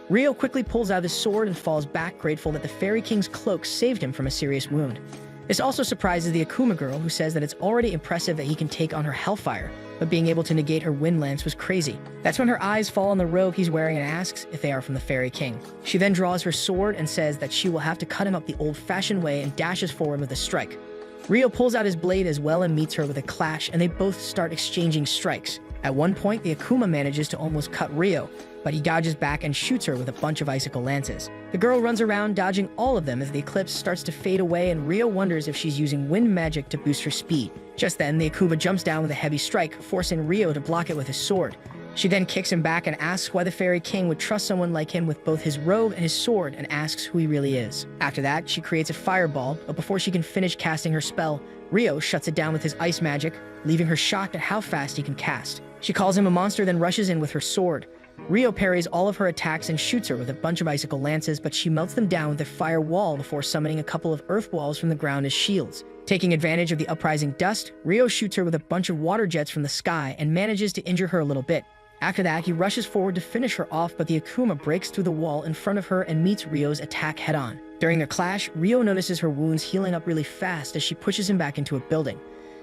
Rio quickly pulls out his sword and falls back, grateful that the Fairy King's cloak saved him from a serious wound. This also surprises the Akuma girl, who says that it's already impressive that he can take on her hellfire, but being able to negate her wind lance was crazy. That's when her eyes fall on the robe he's wearing and asks if they are from the Fairy King. She then draws her sword and says that she will have to cut him up the old-fashioned way and dashes forward with a strike. Rio pulls out his blade as well and meets her with a clash, and they both start exchanging strikes. At one point, the Akuma manages to almost cut Rio, but he dodges back and shoots her with a bunch of icicle lances. The girl runs around, dodging all of them as the eclipse starts to fade away, and Rio wonders if she's using wind magic to boost her speed. Just then, the Akuma jumps down with a heavy strike, forcing Rio to block it with his sword. She then kicks him back and asks why the Fairy King would trust someone like him with both his robe and his sword, and asks who he really is. After that, she creates a fireball, but before she can finish casting her spell, Rio shuts it down with his ice magic, leaving her shocked at how fast he can cast. She calls him a monster, then rushes in with her sword. Rio parries all of her attacks and shoots her with a bunch of icicle lances, but she melts them down with a fire wall before summoning a couple of earth walls from the ground as shields. Taking advantage of the uprising dust, Rio shoots her with a bunch of water jets from the sky and manages to injure her a little bit. After that, he rushes forward to finish her off, but the Akuma breaks through the wall in front of her and meets Rio's attack head-on. During their clash, Rio notices her wounds healing up really fast as she pushes him back into a building.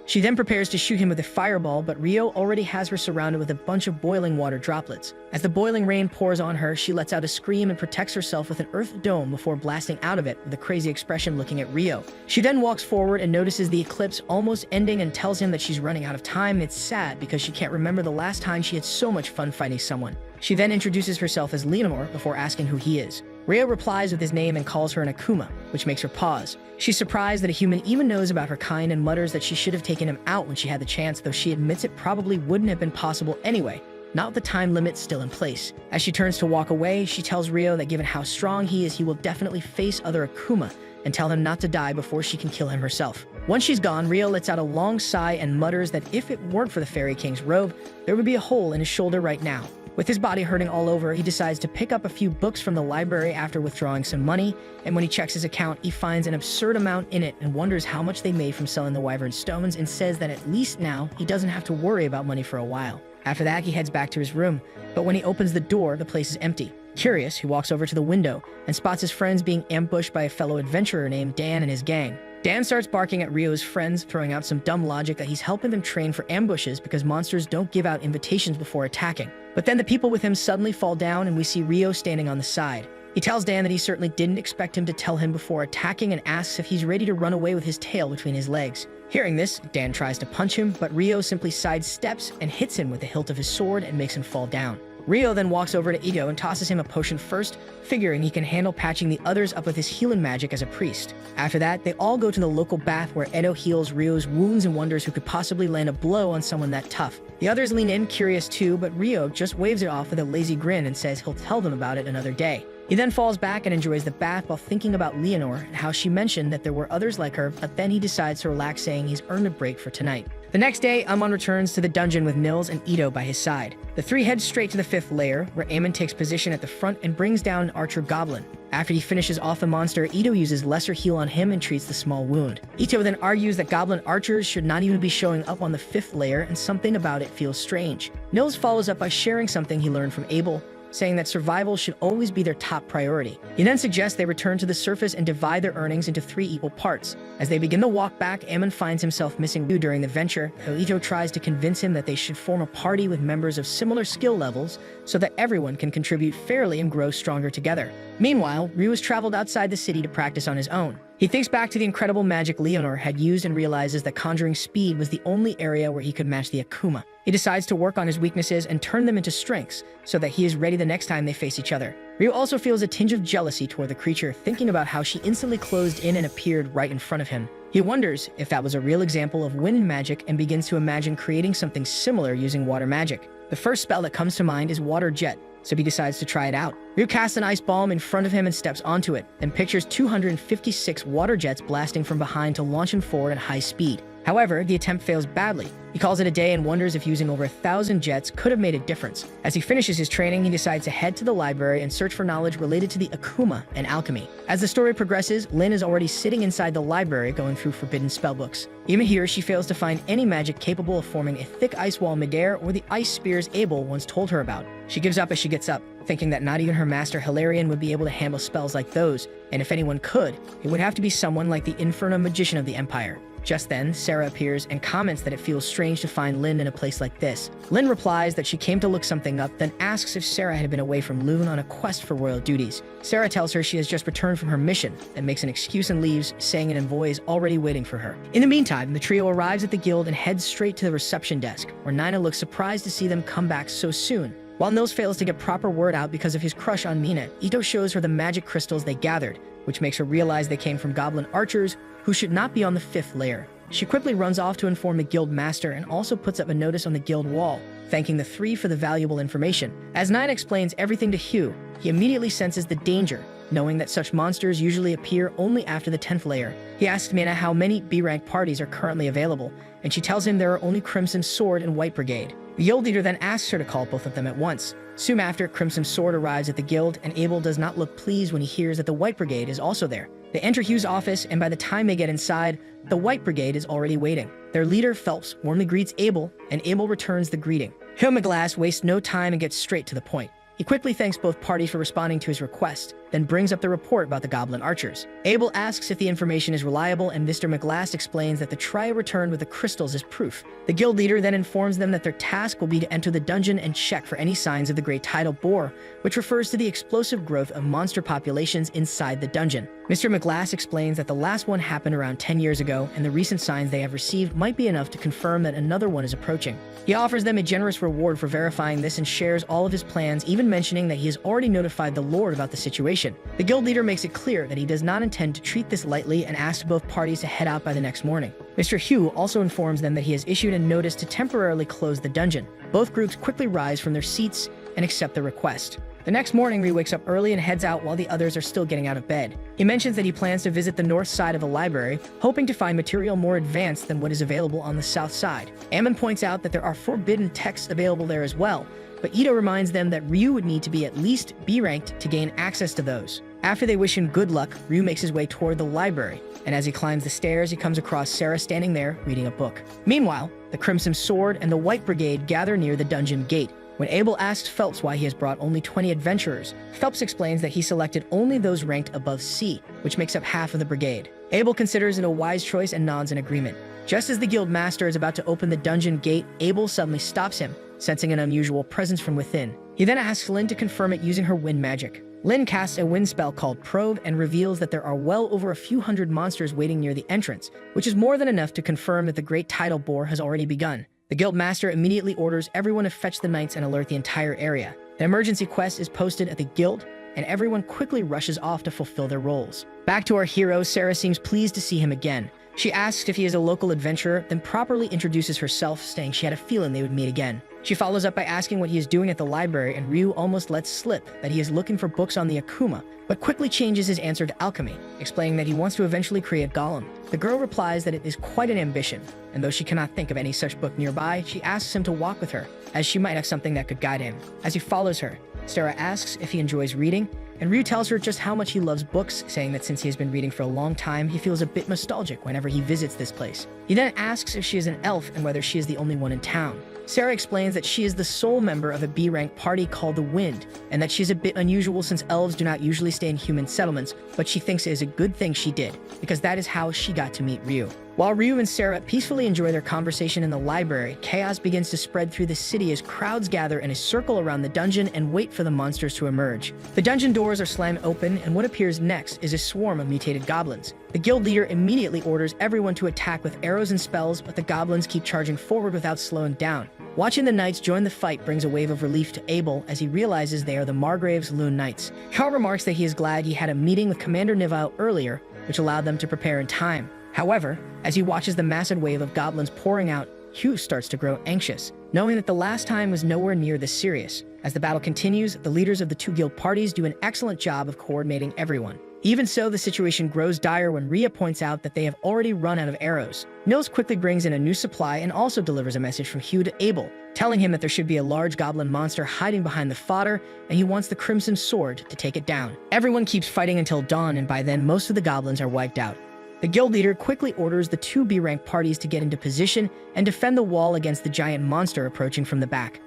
She then prepares to shoot him with a fireball, but Rio already has her surrounded with a bunch of boiling water droplets. As the boiling rain pours on her, she lets out a scream and protects herself with an earth dome before blasting out of it with a crazy expression looking at Rio. She then walks forward and notices the eclipse almost ending and tells him that she's running out of time. It's sad because she can't remember the last time she had so much fun fighting someone. She then introduces herself as Leonor before asking who he is. Rio replies with his name and calls her an Akuma, which makes her pause. She's surprised that a human even knows about her kind and mutters that she should have taken him out when she had the chance, though she admits it probably wouldn't have been possible anyway, not with the time limit still in place. As she turns to walk away, she tells Rio that given how strong he is, he will definitely face other Akuma and tell him not to die before she can kill him herself. Once she's gone, Rio lets out a long sigh and mutters that if it weren't for the Fairy King's robe, there would be a hole in his shoulder right now. With his body hurting all over, he decides to pick up a few books from the library after withdrawing some money, and when he checks his account, he finds an absurd amount in it and wonders how much they made from selling the Wyvern stones and says that at least now he doesn't have to worry about money for a while. After that, he heads back to his room, but when he opens the door, the place is empty. Curious, he walks over to the window and spots his friends being ambushed by a fellow adventurer named Dan and his gang. Dan starts barking at Rio's friends, throwing out some dumb logic that he's helping them train for ambushes because monsters don't give out invitations before attacking. But then the people with him suddenly fall down and we see Rio standing on the side. He tells Dan that he certainly didn't expect him to tell him before attacking and asks if he's ready to run away with his tail between his legs. Hearing this, Dan tries to punch him, but Rio simply sidesteps and hits him with the hilt of his sword and makes him fall down. Rio then walks over to Ito and tosses him a potion first, figuring he can handle patching the others up with his healing magic as a priest. After that, they all go to the local bath where Ito heals Rio's wounds and wonders who could possibly land a blow on someone that tough. The others lean in, curious too, but Rio just waves it off with a lazy grin and says he'll tell them about it another day. He then falls back and enjoys the bath while thinking about Leonore and how she mentioned that there were others like her, but then he decides to relax, saying he's earned a break for tonight. The next day, Amon returns to the dungeon with Nils and Ito by his side. The three head straight to the 5th layer, where Amon takes position at the front and brings down an archer goblin. After he finishes off the monster, Ito uses lesser heal on him and treats the small wound. Ito then argues that goblin archers should not even be showing up on the 5th layer, and something about it feels strange. Nils follows up by sharing something he learned from Abel, saying that survival should always be their top priority. He then suggests they return to the surface and divide their earnings into 3 equal parts. As they begin the walk back, Ammon finds himself missing Ryu during the venture, though Ito tries to convince him that they should form a party with members of similar skill levels so that everyone can contribute fairly and grow stronger together. Meanwhile, Ryu has traveled outside the city to practice on his own. He thinks back to the incredible magic Leonore had used and realizes that conjuring speed was the only area where he could match the Akuma. He decides to work on his weaknesses and turn them into strengths so that he is ready the next time they face each other. Ryu also feels a tinge of jealousy toward the creature, thinking about how she instantly closed in and appeared right in front of him. He wonders if that was a real example of wind magic and begins to imagine creating something similar using water magic. The first spell that comes to mind is Water Jet, so he decides to try it out. Ryu casts an ice bomb in front of him and steps onto it, then pictures 256 water jets blasting from behind to launch him forward at high speed. However, the attempt fails badly. He calls it a day and wonders if using over 1,000 jets could have made a difference. As he finishes his training, he decides to head to the library and search for knowledge related to the Akuma and alchemy. As the story progresses, Lynn is already sitting inside the library going through forbidden spellbooks. Even here, she fails to find any magic capable of forming a thick ice wall midair or the ice spears Abel once told her about. She gives up as she gets up, thinking that not even her master Hilarion would be able to handle spells like those, and if anyone could, it would have to be someone like the Inferno Magician of the Empire. Just then, Sarah appears and comments that it feels strange to find Lynn in a place like this. Lynn replies that she came to look something up, then asks if Sarah had been away from Lune on a quest for royal duties. Sarah tells her she has just returned from her mission, and makes an excuse and leaves, saying an envoy is already waiting for her. In the meantime, the trio arrives at the guild and heads straight to the reception desk, where Nina looks surprised to see them come back so soon. While Nils fails to get proper word out because of his crush on Mina, Ito shows her the magic crystals they gathered, which makes her realize they came from goblin archers who should not be on the 5th layer. She quickly runs off to inform the guild master and also puts up a notice on the guild wall, thanking the three for the valuable information. As Nine explains everything to Hugh, he immediately senses the danger, knowing that such monsters usually appear only after the 10th layer. He asks Mina how many B-rank parties are currently available, and she tells him there are only Crimson Sword and White Brigade. The guild leader then asks her to call both of them at once. Soon after, Crimson Sword arrives at the guild, and Abel does not look pleased when he hears that the White Brigade is also there. They enter Hugh's office, and by the time they get inside, the White Brigade is already waiting. Their leader, Phelps, warmly greets Abel, and Abel returns the greeting. Hilmaglass wastes no time and gets straight to the point. He quickly thanks both parties for responding to his request, then brings up the report about the goblin archers. Abel asks if the information is reliable, and Mr. McGlass explains that the trio returned with the crystals as proof. The guild leader then informs them that their task will be to enter the dungeon and check for any signs of the Great Tidal Boar, which refers to the explosive growth of monster populations inside the dungeon. Mr. McGlass explains that the last one happened around 10 years ago, and the recent signs they have received might be enough to confirm that another one is approaching. He offers them a generous reward for verifying this and shares all of his plans, even mentioning that he has already notified the Lord about the situation. The guild leader makes it clear that he does not intend to treat this lightly and asks both parties to head out by the next morning. Mr. Hugh also informs them that he has issued a notice to temporarily close the dungeon. Both groups quickly rise from their seats and accept the request. The next morning, Rhee wakes up early and heads out while the others are still getting out of bed. He mentions that he plans to visit the north side of the library, hoping to find material more advanced than what is available on the south side. Ammon points out that there are forbidden texts available there as well, but Ito reminds them that Ryu would need to be at least B-ranked to gain access to those. After they wish him good luck, Ryu makes his way toward the library, and as he climbs the stairs, he comes across Sarah standing there reading a book. Meanwhile, the Crimson Sword and the White Brigade gather near the dungeon gate. When Abel asks Phelps why he has brought only 20 adventurers, Phelps explains that he selected only those ranked above C, which makes up half of the brigade. Abel considers it a wise choice and nods in agreement. Just as the guild master is about to open the dungeon gate, Abel suddenly stops him, sensing an unusual presence from within. He then asks Lynn to confirm it using her wind magic. Lynn casts a wind spell called Probe and reveals that there are well over a few hundred monsters waiting near the entrance, which is more than enough to confirm that the Great Tidal Bore has already begun. The guild master immediately orders everyone to fetch the knights and alert the entire area. An emergency quest is posted at the guild, and everyone quickly rushes off to fulfill their roles. Back to our hero, Sarah seems pleased to see him again. She asks if he is a local adventurer, then properly introduces herself, saying she had a feeling they would meet again. She follows up by asking what he is doing at the library, and Ryu almost lets slip that he is looking for books on the Akuma, but quickly changes his answer to alchemy, explaining that he wants to eventually create Golem. The girl replies that it is quite an ambition, and though she cannot think of any such book nearby, she asks him to walk with her, as she might have something that could guide him. As he follows her, Sarah asks if he enjoys reading, and Ryu tells her just how much he loves books, saying that since he has been reading for a long time, he feels a bit nostalgic whenever he visits this place. He then asks if she is an elf and whether she is the only one in town. Sarah explains that she is the sole member of a B-rank party called the Wind, and that she's a bit unusual since elves do not usually stay in human settlements, but she thinks it is a good thing she did, because that is how she got to meet Ryu. While Ryu and Sarah peacefully enjoy their conversation in the library, chaos begins to spread through the city as crowds gather in a circle around the dungeon and wait for the monsters to emerge. The dungeon doors are slammed open, and what appears next is a swarm of mutated goblins. The guild leader immediately orders everyone to attack with arrows and spells, but the goblins keep charging forward without slowing down. Watching the knights join the fight brings a wave of relief to Abel as he realizes they are the Margrave's Loon Knights. Carl remarks that he is glad he had a meeting with Commander Nivile earlier, which allowed them to prepare in time. However, as he watches the massive wave of goblins pouring out, Hugh starts to grow anxious, knowing that the last time was nowhere near this serious. As the battle continues, the leaders of the two guild parties do an excellent job of coordinating everyone. Even so, the situation grows dire when Rhea points out that they have already run out of arrows. Nils quickly brings in a new supply and also delivers a message from Hugh to Abel, telling him that there should be a large goblin monster hiding behind the fodder, and he wants the Crimson Sword to take it down. Everyone keeps fighting until dawn, and by then most of the goblins are wiped out. The guild leader quickly orders the two B-rank parties to get into position and defend the wall against the giant monster approaching from the back.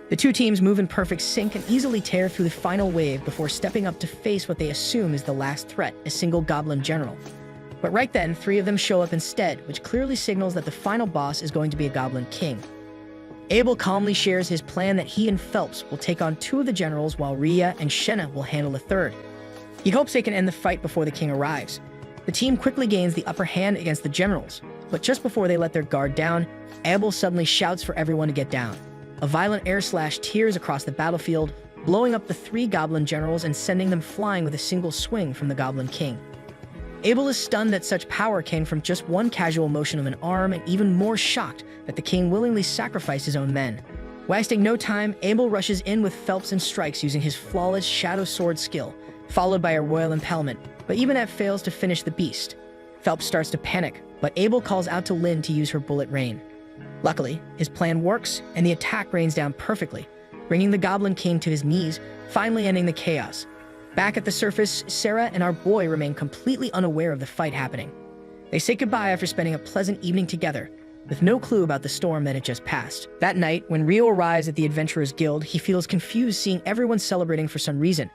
The two teams move in perfect sync and easily tear through the final wave before stepping up to face what they assume is the last threat, a single goblin general. But right then, three of them show up instead, which clearly signals that the final boss is going to be a goblin king. Abel calmly shares his plan that he and Phelps will take on two of the generals while Rhea and Shenna will handle the third. He hopes they can end the fight before the king arrives. The team quickly gains the upper hand against the generals, but just before they let their guard down, Abel suddenly shouts for everyone to get down. A violent air slash tears across the battlefield, blowing up the three goblin generals and sending them flying with a single swing from the Goblin King. Abel is stunned that such power came from just one casual motion of an arm, and even more shocked that the king willingly sacrificed his own men. Wasting no time, Abel rushes in with Phelps and strikes using his flawless Shadow Sword skill, followed by a Royal Impalement, but even that fails to finish the beast. Phelps starts to panic, but Abel calls out to Lynn to use her Bullet Rain. Luckily, his plan works, and the attack rains down perfectly, bringing the Goblin King to his knees, finally ending the chaos. Back at the surface, Sarah and our boy remain completely unaware of the fight happening. They say goodbye after spending a pleasant evening together, with no clue about the storm that had just passed. That night, when Rio arrives at the Adventurers Guild, he feels confused seeing everyone celebrating for some reason.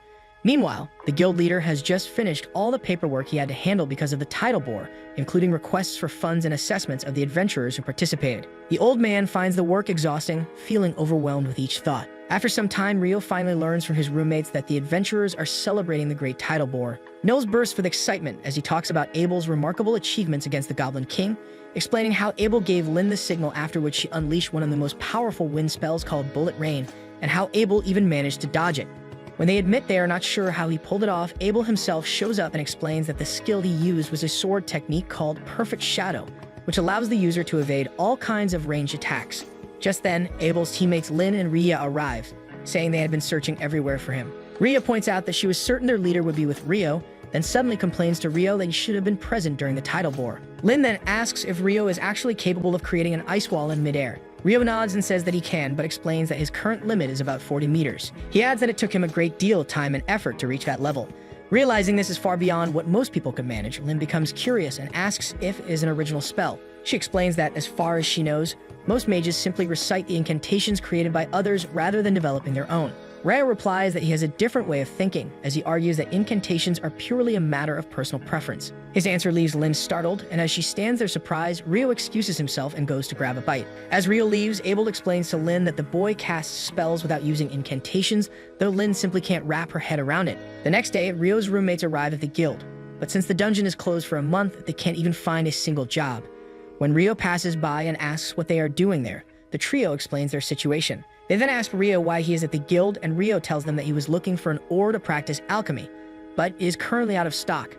Meanwhile, the guild leader has just finished all the paperwork he had to handle because of the Tidal Bore, including requests for funds and assessments of the adventurers who participated. The old man finds the work exhausting, feeling overwhelmed with each thought. After some time, Rio finally learns from his roommates that the adventurers are celebrating the great tidal bore. Nils bursts with excitement as he talks about Abel's remarkable achievements against the Goblin King, explaining how Abel gave Lynn the signal after which she unleashed one of the most powerful wind spells called Bullet Rain, and how Abel even managed to dodge it. When they admit they are not sure how he pulled it off, Abel himself shows up and explains that the skill he used was a sword technique called Perfect Shadow, which allows the user to evade all kinds of ranged attacks. Just then, Abel's teammates Lynn and Ria arrive, saying they had been searching everywhere for him. Ria points out that she was certain their leader would be with Rio, then suddenly complains to Rio that he should have been present during the tidal bore. Lynn then asks if Rio is actually capable of creating an ice wall in midair. Rio nods and says that he can, but explains that his current limit is about 40 meters. He adds that it took him a great deal of time and effort to reach that level. Realizing this is far beyond what most people could manage, Lynn becomes curious and asks if it is an original spell. She explains that, as far as she knows, most mages simply recite the incantations created by others rather than developing their own. Rio replies that he has a different way of thinking, as he argues that incantations are purely a matter of personal preference. His answer leaves Lynn startled, and as she stands there surprised, Rio excuses himself and goes to grab a bite. As Rio leaves, Abel explains to Lynn that the boy casts spells without using incantations, though Lynn simply can't wrap her head around it. The next day, Rio's roommates arrive at the guild, but since the dungeon is closed for a month, they can't even find a single job. When Rio passes by and asks what they are doing there, the trio explains their situation. They then ask Rio why he is at the guild, and Rio tells them that he was looking for an ore to practice alchemy, but is currently out of stock.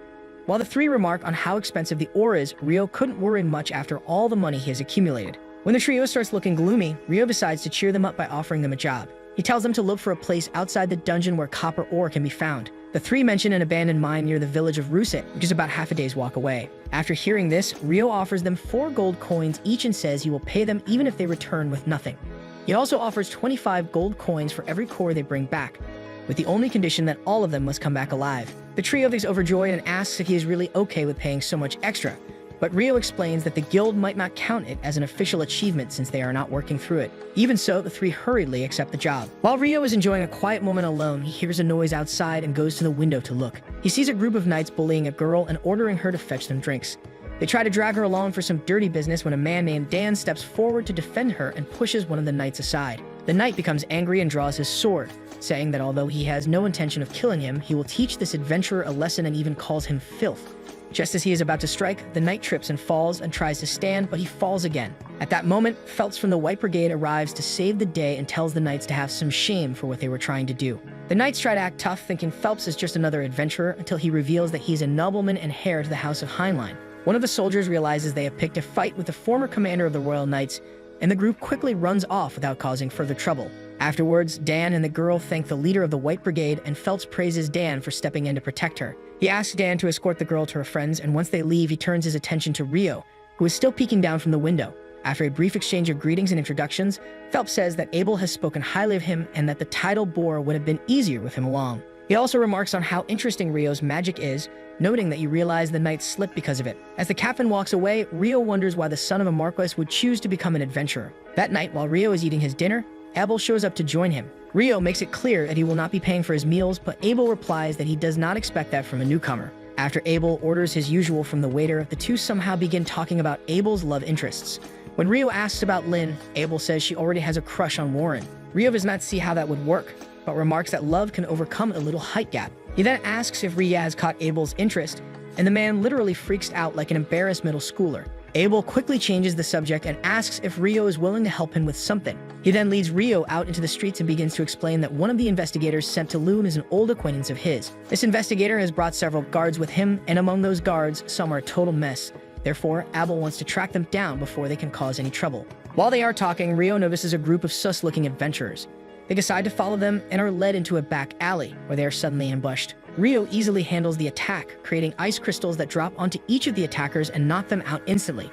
While the three remark on how expensive the ore is, Rio couldn't worry much after all the money he has accumulated. When the trio starts looking gloomy, Rio decides to cheer them up by offering them a job. He tells them to look for a place outside the dungeon where copper ore can be found. The three mention an abandoned mine near the village of Ruset, which is about half a day's walk away. After hearing this, Rio offers them 4 gold coins each and says he will pay them even if they return with nothing. He also offers 25 gold coins for every core they bring back, with the only condition that all of them must come back alive. The trio is overjoyed and asks if he is really okay with paying so much extra, but Rio explains that the guild might not count it as an official achievement since they are not working through it. Even so, the three hurriedly accept the job. While Rio is enjoying a quiet moment alone, he hears a noise outside and goes to the window to look. He sees a group of knights bullying a girl and ordering her to fetch them drinks. They try to drag her along for some dirty business when a man named Dan steps forward to defend her and pushes one of the knights aside. The knight becomes angry and draws his sword, saying that although he has no intention of killing him, he will teach this adventurer a lesson and even calls him filth. Just as he is about to strike, the knight trips and falls and tries to stand, but he falls again. At that moment, Phelps from the White Brigade arrives to save the day and tells the knights to have some shame for what they were trying to do. The knights try to act tough, thinking Phelps is just another adventurer, until he reveals that he's a nobleman and heir to the House of Heinlein. One of the soldiers realizes they have picked a fight with the former commander of the Royal Knights, and the group quickly runs off without causing further trouble. Afterwards, Dan and the girl thank the leader of the White Brigade, and Phelps praises Dan for stepping in to protect her. He asks Dan to escort the girl to her friends, and once they leave, he turns his attention to Rio, who is still peeking down from the window. After a brief exchange of greetings and introductions, Phelps says that Abel has spoken highly of him and that the tidal bore would have been easier with him along. He also remarks on how interesting Rio's magic is, noting that he realized the knights slipped because of it. As the captain walks away, Rio wonders why the son of a marquis would choose to become an adventurer. That night, while Rio is eating his dinner, Abel shows up to join him. Rio makes it clear that he will not be paying for his meals, but Abel replies that he does not expect that from a newcomer. After Abel orders his usual from the waiter, the two somehow begin talking about Abel's love interests. When Rio asks about Lynn, Abel says she already has a crush on Warren. Rio does not see how that would work, but remarks that love can overcome a little height gap. He then asks if Ria has caught Abel's interest, and the man literally freaks out like an embarrassed middle schooler. Abel quickly changes the subject and asks if Rio is willing to help him with something. He then leads Rio out into the streets and begins to explain that one of the investigators sent to Loon is an old acquaintance of his. This investigator has brought several guards with him, and among those guards, some are a total mess. Therefore, Abel wants to track them down before they can cause any trouble. While they are talking, Rio notices a group of sus-looking adventurers. They decide to follow them and are led into a back alley, where they are suddenly ambushed. Rio easily handles the attack, creating ice crystals that drop onto each of the attackers and knock them out instantly.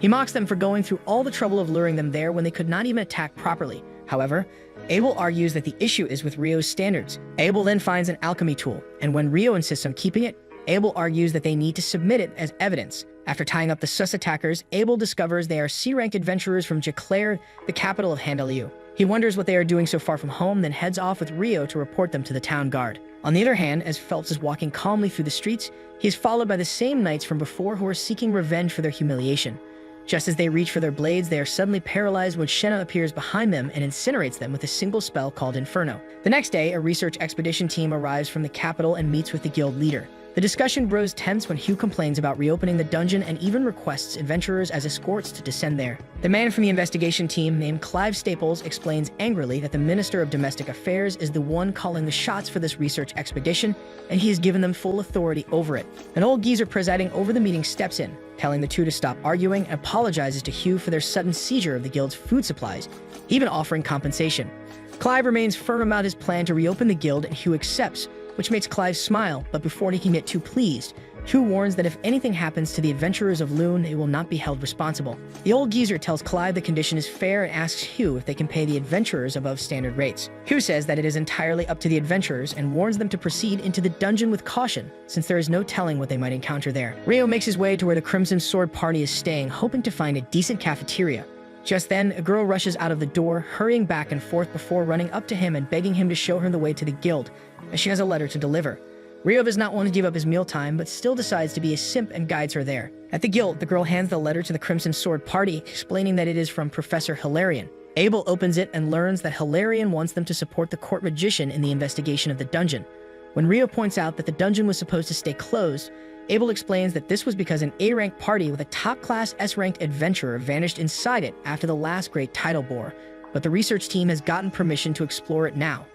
He mocks them for going through all the trouble of luring them there when they could not even attack properly. However, Abel argues that the issue is with Rio's standards. Abel then finds an alchemy tool, and when Rio insists on keeping it, Abel argues that they need to submit it as evidence. After tying up the sus attackers, Abel discovers they are C-ranked adventurers from Jaclair, the capital of Handelieu. He wonders what they are doing so far from home, then heads off with Rio to report them to the town guard. On the other hand, as Phelps is walking calmly through the streets, he is followed by the same knights from before who are seeking revenge for their humiliation. Just as they reach for their blades, they are suddenly paralyzed when Shenna appears behind them and incinerates them with a single spell called Inferno. The next day, a research expedition team arrives from the capital and meets with the guild leader. The discussion grows tense when Hugh complains about reopening the dungeon and even requests adventurers as escorts to descend there. The man from the investigation team, named Clive Staples, explains angrily that the Minister of Domestic Affairs is the one calling the shots for this research expedition, and he has given them full authority over it. An old geezer presiding over the meeting steps in, telling the two to stop arguing, and apologizes to Hugh for their sudden seizure of the guild's food supplies, even offering compensation. Clive remains firm about his plan to reopen the guild, and Hugh accepts, which makes Clive smile, but before he can get too pleased, Hugh warns that if anything happens to the adventurers of Loon, they will not be held responsible. The old geezer tells Clive the condition is fair and asks Hugh if they can pay the adventurers above standard rates. Hugh says that it is entirely up to the adventurers and warns them to proceed into the dungeon with caution, since there is no telling what they might encounter there. Rio makes his way to where the Crimson Sword party is staying, hoping to find a decent cafeteria. Just then, a girl rushes out of the door, hurrying back and forth before running up to him and begging him to show her the way to the guild, as she has a letter to deliver. Rio does not want to give up his mealtime, but still decides to be a simp and guides her there. At the guild, the girl hands the letter to the Crimson Sword party, explaining that it is from Professor Hilarion. Abel opens it and learns that Hilarion wants them to support the court magician in the investigation of the dungeon. When Rio points out that the dungeon was supposed to stay closed, Abel explains that this was because an A-rank party with a top-class S-ranked adventurer vanished inside it after the last great title bore, but the research team has gotten permission to explore it now.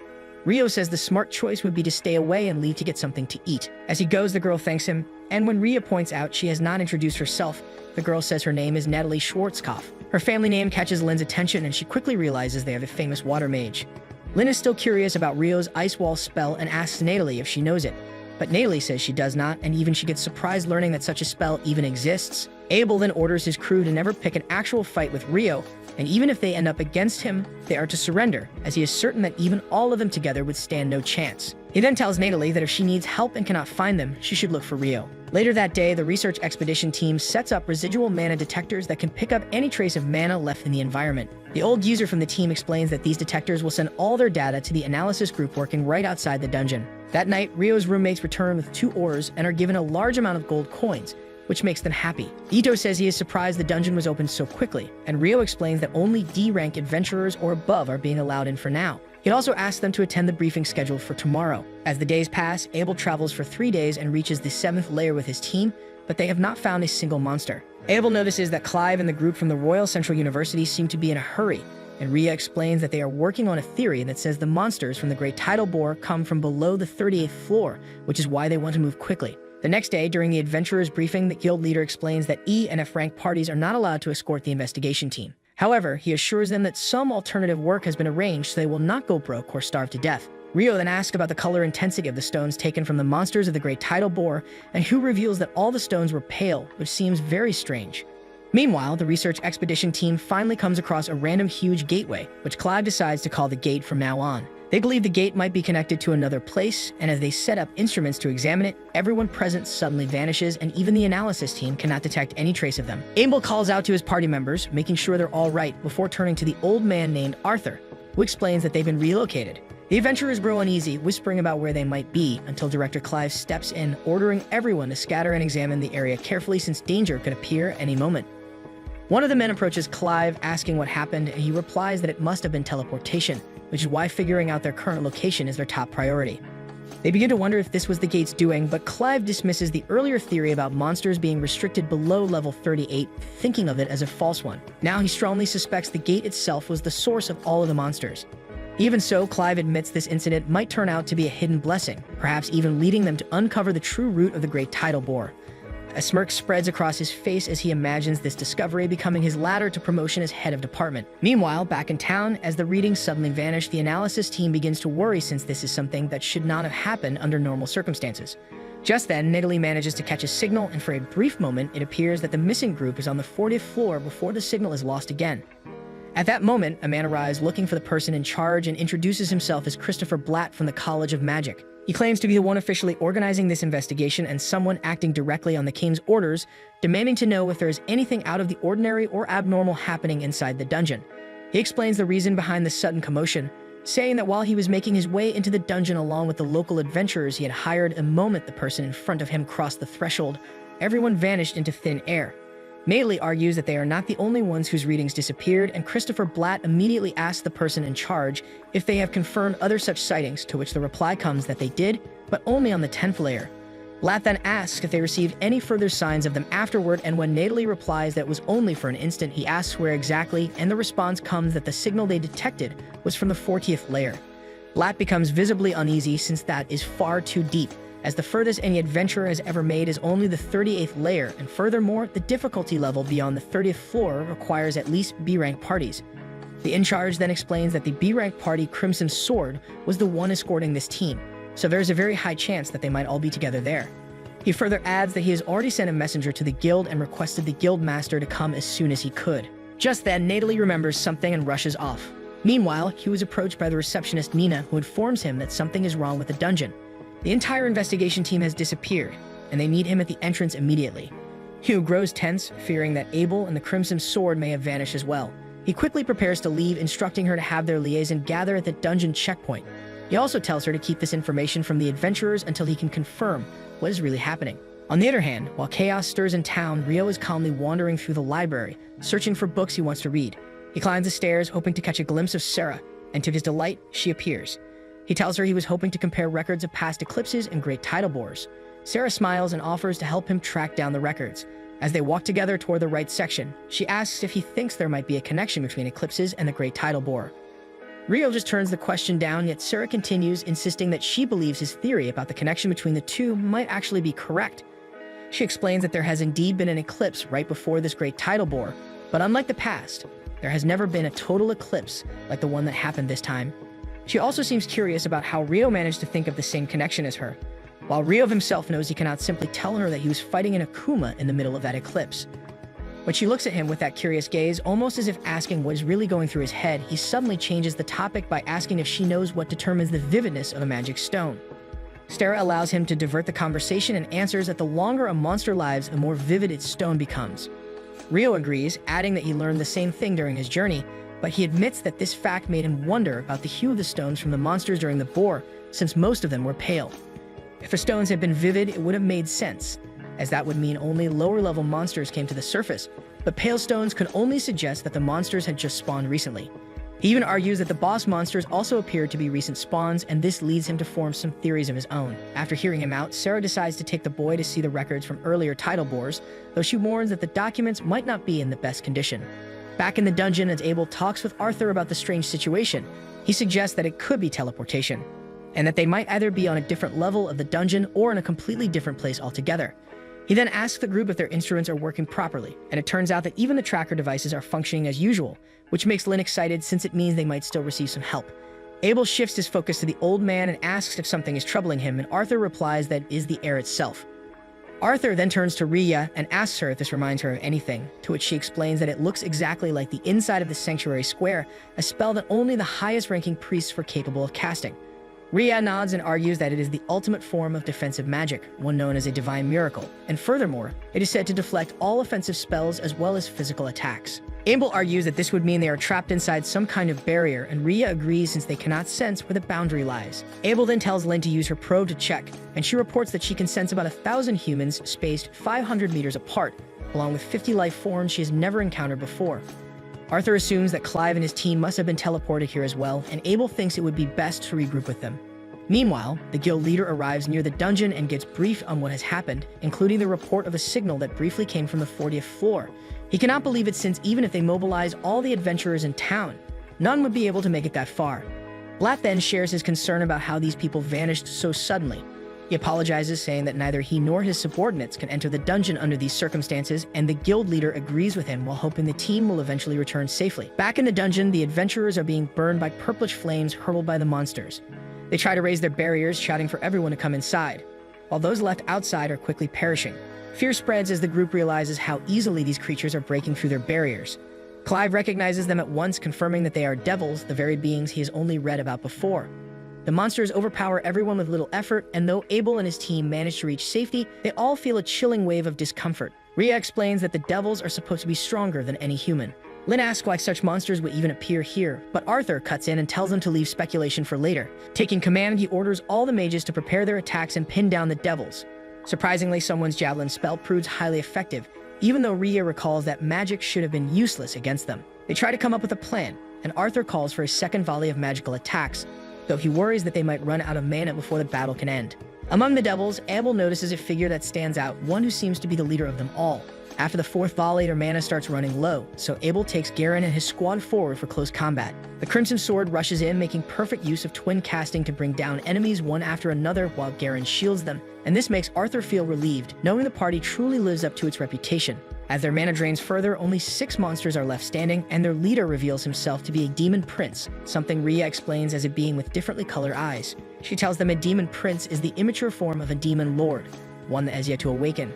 Rio says the smart choice would be to stay away and leave to get something to eat. As he goes, the girl thanks him, and when Ria points out she has not introduced herself, the girl says her name is Natalie Schwarzkopf. Her family name catches Lynn's attention, and she quickly realizes they have a famous water mage. Lynn is still curious about Rio's ice wall spell and asks Natalie if she knows it, but Natalie says she does not, and even she gets surprised learning that such a spell even exists. Abel then orders his crew to never pick an actual fight with Rio, and even if they end up against him, they are to surrender, as he is certain that even all of them together would stand no chance. He then tells Natalie that if she needs help and cannot find them, she should look for Rio. Later that day, the research expedition team sets up residual mana detectors that can pick up any trace of mana left in the environment. The old user from the team explains that these detectors will send all their data to the analysis group working right outside the dungeon. That night, Rio's roommates return with 2 ores and are given a large amount of gold coins, which makes them happy. Ito says he is surprised the dungeon was opened so quickly, and Rio explains that only D-rank adventurers or above are being allowed in for now. He also asks them to attend the briefing scheduled for tomorrow. As the days pass, Abel travels for 3 days and reaches the 7th layer with his team, but they have not found a single monster. Abel notices that Clive and the group from the Royal Central University seem to be in a hurry, and Ria explains that they are working on a theory that says the monsters from the Great Tidal Bore come from below the 38th floor, which is why they want to move quickly. The next day, during the adventurers' briefing, the guild leader explains that E and F rank parties are not allowed to escort the investigation team. However, he assures them that some alternative work has been arranged so they will not go broke or starve to death. Rio then asks about the color intensity of the stones taken from the monsters of the Great Tidal Bore, and Hugh reveals that all the stones were pale, which seems very strange. Meanwhile, the research expedition team finally comes across a random huge gateway, which Clive decides to call the gate from now on. They believe the gate might be connected to another place, and as they set up instruments to examine it, everyone present suddenly vanishes, and even the analysis team cannot detect any trace of them. Abel calls out to his party members, making sure they're all right, before turning to the old man named Arthur, who explains that they've been relocated. The adventurers grow uneasy, whispering about where they might be, until Director Clive steps in, ordering everyone to scatter and examine the area carefully since danger could appear any moment. One of the men approaches Clive, asking what happened, and he replies that it must have been teleportation, which is why figuring out their current location is their top priority. They begin to wonder if this was the gate's doing, but Clive dismisses the earlier theory about monsters being restricted below level 38, thinking of it as a false one. Now he strongly suspects the gate itself was the source of all of the monsters. Even so, Clive admits this incident might turn out to be a hidden blessing, perhaps even leading them to uncover the true root of the Great Tidal Bore. A smirk spreads across his face as he imagines this discovery becoming his ladder to promotion as head of department. Meanwhile, back in town, as the readings suddenly vanish, the analysis team begins to worry since this is something that should not have happened under normal circumstances. Just then, Natalie manages to catch a signal, and for a brief moment, it appears that the missing group is on the 40th floor before the signal is lost again. At that moment, a man arrives looking for the person in charge and introduces himself as Christopher Blatt from the College of Magic. He claims to be the one officially organizing this investigation and someone acting directly on the king's orders, demanding to know if there is anything out of the ordinary or abnormal happening inside the dungeon. He explains the reason behind the sudden commotion, saying that while he was making his way into the dungeon along with the local adventurers he had hired, the moment the person in front of him crossed the threshold, everyone vanished into thin air. Madeley argues that they are not the only ones whose readings disappeared, and Christopher Blatt immediately asks the person in charge if they have confirmed other such sightings, to which the reply comes that they did, but only on the 10th layer. Blatt then asks if they received any further signs of them afterward, and when Madeley replies that it was only for an instant, he asks where exactly, and the response comes that the signal they detected was from the 40th layer. Blatt becomes visibly uneasy since that is far too deep, as the furthest any adventurer has ever made is only the 38th layer, and furthermore, the difficulty level beyond the 30th floor requires at least B-rank parties. The in-charge then explains that the B-rank party Crimson Sword was the one escorting this team, so there's a very high chance that they might all be together there. He further adds that he has already sent a messenger to the guild and requested the guild master to come as soon as he could. Just then, Madeley remembers something and rushes off. Meanwhile, he was approached by the receptionist Nina, who informs him that something is wrong with the dungeon. The entire investigation team has disappeared, and they meet him at the entrance immediately. Hugh grows tense, fearing that Abel and the Crimson Sword may have vanished as well. He quickly prepares to leave, instructing her to have their liaison gather at the dungeon checkpoint. He also tells her to keep this information from the adventurers until he can confirm what is really happening. On the other hand, while chaos stirs in town, Rio is calmly wandering through the library, searching for books he wants to read. He climbs the stairs, hoping to catch a glimpse of Sarah, and to his delight, she appears. He tells her he was hoping to compare records of past eclipses and great tidal bores. Sarah smiles and offers to help him track down the records. As they walk together toward the right section, she asks if he thinks there might be a connection between eclipses and the great tidal bore. Rio just turns the question down, yet Sarah continues, insisting that she believes his theory about the connection between the two might actually be correct. She explains that there has indeed been an eclipse right before this great tidal bore, but unlike the past, there has never been a total eclipse like the one that happened this time. She also seems curious about how Rio managed to think of the same connection as her, while Rio himself knows he cannot simply tell her that he was fighting an Akuma in the middle of that eclipse. When she looks at him with that curious gaze, almost as if asking what is really going through his head, he suddenly changes the topic by asking if she knows what determines the vividness of a magic stone. Sarah allows him to divert the conversation and answers that the longer a monster lives, the more vivid its stone becomes. Rio agrees, adding that he learned the same thing during his journey, but he admits that this fact made him wonder about the hue of the stones from the monsters during the bore, since most of them were pale. If the stones had been vivid, it would have made sense, as that would mean only lower-level monsters came to the surface, but pale stones could only suggest that the monsters had just spawned recently. He even argues that the boss monsters also appeared to be recent spawns, and this leads him to form some theories of his own. After hearing him out, Sarah decides to take the boy to see the records from earlier tidal bores, though she warns that the documents might not be in the best condition. Back in the dungeon, as Abel talks with Arthur about the strange situation, he suggests that it could be teleportation, and that they might either be on a different level of the dungeon or in a completely different place altogether. He then asks the group if their instruments are working properly, and it turns out that even the tracker devices are functioning as usual, which makes Lynn excited since it means they might still receive some help. Abel shifts his focus to the old man and asks if something is troubling him, and Arthur replies that it is the air itself. Arthur then turns to Rhea and asks her if this reminds her of anything, to which she explains that it looks exactly like the inside of the sanctuary square, a spell that only the highest-ranking priests were capable of casting. Rhea nods and argues that it is the ultimate form of defensive magic, one known as a divine miracle, and furthermore, it is said to deflect all offensive spells as well as physical attacks. Abel argues that this would mean they are trapped inside some kind of barrier, and Rhea agrees since they cannot sense where the boundary lies. Abel then tells Lynn to use her probe to check, and she reports that she can sense about 1,000 humans spaced 500 meters apart, along with 50 life forms she has never encountered before. Arthur assumes that Clive and his team must have been teleported here as well, and Abel thinks it would be best to regroup with them. Meanwhile, the guild leader arrives near the dungeon and gets briefed on what has happened, including the report of a signal that briefly came from the 40th floor. He cannot believe it since even if they mobilize all the adventurers in town, none would be able to make it that far. Blatt then shares his concern about how these people vanished so suddenly. He apologizes, saying that neither he nor his subordinates can enter the dungeon under these circumstances, and the guild leader agrees with him while hoping the team will eventually return safely. Back in the dungeon, the adventurers are being burned by purplish flames hurled by the monsters. They try to raise their barriers, shouting for everyone to come inside, while those left outside are quickly perishing. Fear spreads as the group realizes how easily these creatures are breaking through their barriers. Clive recognizes them at once, confirming that they are devils, the very beings he has only read about before. The monsters overpower everyone with little effort, and though Abel and his team manage to reach safety, they all feel a chilling wave of discomfort. Rhea explains that the devils are supposed to be stronger than any human. Lynn asks why such monsters would even appear here, but Arthur cuts in and tells them to leave speculation for later. Taking command, he orders all the mages to prepare their attacks and pin down the devils. Surprisingly, someone's javelin spell proves highly effective, even though Rhea recalls that magic should have been useless against them. They try to come up with a plan, and Arthur calls for a second volley of magical attacks, though he worries that they might run out of mana before the battle can end. Among the devils, Abel notices a figure that stands out, one who seems to be the leader of them all. After the fourth volley, their mana starts running low, so Abel takes Garen and his squad forward for close combat. The Crimson Sword rushes in, making perfect use of twin casting to bring down enemies one after another while Garen shields them, and this makes Arthur feel relieved, knowing the party truly lives up to its reputation. As their mana drains further, only 6 monsters are left standing, and their leader reveals himself to be a demon prince, something Rhea explains as a being with differently colored eyes. She tells them a demon prince is the immature form of a demon lord, one that has yet to awaken.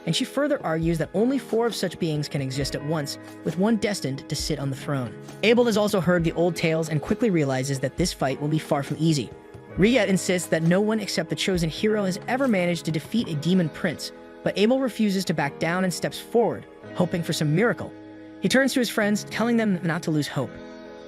And she further argues that only 4 of such beings can exist at once, with one destined to sit on the throne. Abel has also heard the old tales and quickly realizes that this fight will be far from easy. Rhea insists that no one except the chosen hero has ever managed to defeat a demon prince, but Abel refuses to back down and steps forward, hoping for some miracle. He turns to his friends, telling them not to lose hope.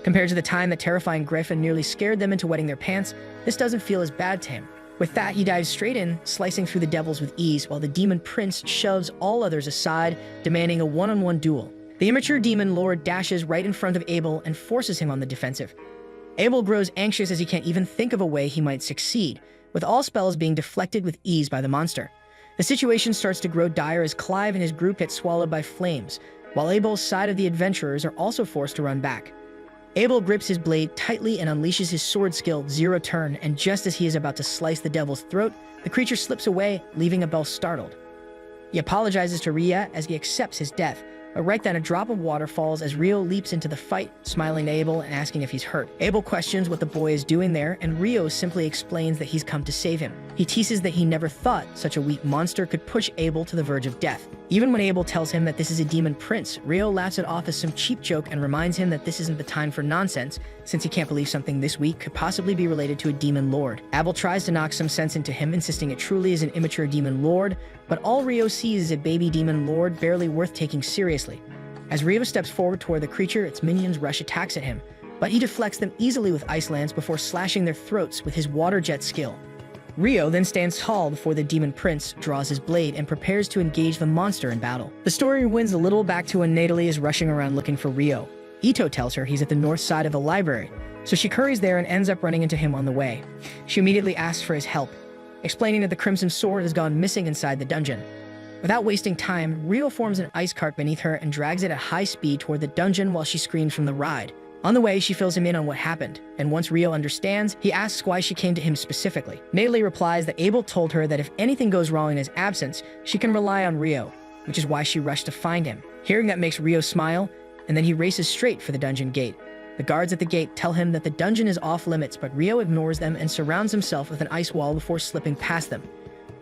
Compared to the time that terrifying Griffin nearly scared them into wetting their pants, this doesn't feel as bad to him. With that, he dives straight in, slicing through the devils with ease, while the demon prince shoves all others aside, demanding a one-on-one duel. The immature demon lord dashes right in front of Abel and forces him on the defensive. Abel grows anxious as he can't even think of a way he might succeed, with all spells being deflected with ease by the monster. The situation starts to grow dire as Clive and his group get swallowed by flames, while Abel's side of the adventurers are also forced to run back. Abel grips his blade tightly and unleashes his sword skill, Zero Turn, and just as he is about to slice the devil's throat, the creature slips away, leaving Abel startled. He apologizes to Rhea as he accepts his death, but right then a drop of water falls as Rio leaps into the fight, smiling at Abel and asking if he's hurt. Abel questions what the boy is doing there, and Rio simply explains that he's come to save him. He teases that he never thought such a weak monster could push Abel to the verge of death. Even when Abel tells him that this is a demon prince, Rio laughs it off as some cheap joke and reminds him that this isn't the time for nonsense, since he can't believe something this weak could possibly be related to a demon lord. Abel tries to knock some sense into him, insisting it truly is an immature demon lord, but all Rio sees is a baby demon lord barely worth taking seriously. As Rio steps forward toward the creature, its minions rush attacks at him, but he deflects them easily with ice lance before slashing their throats with his water jet skill. Rio then stands tall before the demon prince, draws his blade, and prepares to engage the monster in battle. The story winds a little back to when Natalie is rushing around looking for Rio. Ito tells her he's at the north side of the library, so she hurries there and ends up running into him on the way. She immediately asks for his help, explaining that the Crimson Sword has gone missing inside the dungeon. Without wasting time, Rio forms an ice cart beneath her and drags it at high speed toward the dungeon while she screams from the ride. On the way, she fills him in on what happened, and once Rio understands, he asks why she came to him specifically. Natalie replies that Abel told her that if anything goes wrong in his absence, she can rely on Rio, which is why she rushed to find him. Hearing that makes Rio smile, and then he races straight for the dungeon gate. The guards at the gate tell him that the dungeon is off limits, but Rio ignores them and surrounds himself with an ice wall before slipping past them.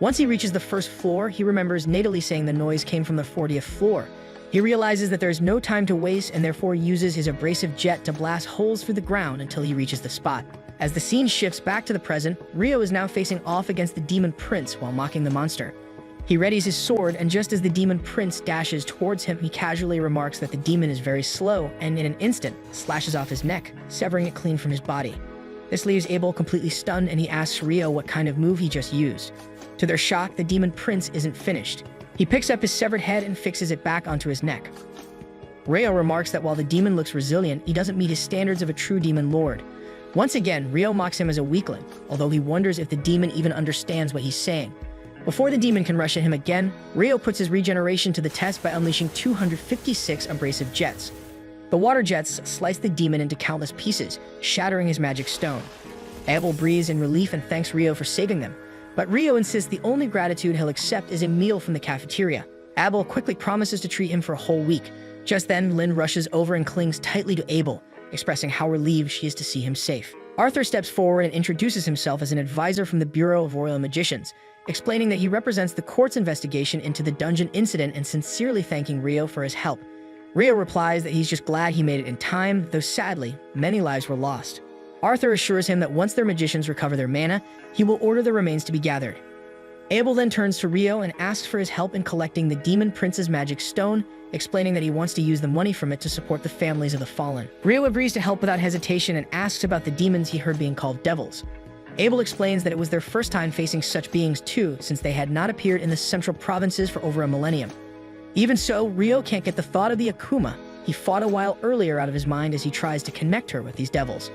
Once he reaches the first floor, he remembers Natalie saying the noise came from the 40th floor. He realizes that there is no time to waste and therefore uses his abrasive jet to blast holes through the ground until he reaches the spot. As the scene shifts back to the present, Rio is now facing off against the demon prince while mocking the monster. He readies his sword, and just as the demon prince dashes towards him, he casually remarks that the demon is very slow and in an instant slashes off his neck, severing it clean from his body. This leaves Abel completely stunned, and he asks Rio what kind of move he just used. To their shock, the demon prince isn't finished. He picks up his severed head and fixes it back onto his neck. Rio remarks that while the demon looks resilient, he doesn't meet his standards of a true demon lord. Once again, Rio mocks him as a weakling, although he wonders if the demon even understands what he's saying. Before the demon can rush at him again, Rio puts his regeneration to the test by unleashing 256 abrasive jets. The water jets slice the demon into countless pieces, shattering his magic stone. Abel breathes in relief and thanks Rio for saving them. But Rio insists the only gratitude he'll accept is a meal from the cafeteria. Abel quickly promises to treat him for a whole week. Just then, Lynn rushes over and clings tightly to Abel, expressing how relieved she is to see him safe. Arthur steps forward and introduces himself as an advisor from the Bureau of Royal Magicians, explaining that he represents the court's investigation into the dungeon incident and sincerely thanking Rio for his help. Rio replies that he's just glad he made it in time, though sadly, many lives were lost. Arthur assures him that once their magicians recover their mana, he will order the remains to be gathered. Abel then turns to Rio and asks for his help in collecting the demon prince's magic stone, explaining that he wants to use the money from it to support the families of the fallen. Rio agrees to help without hesitation and asks about the demons he heard being called devils. Abel explains that it was their first time facing such beings too, since they had not appeared in the central provinces for over a millennium. Even so, Rio can't get the thought of the Akuma he fought a while earlier out of his mind as he tries to connect her with these devils.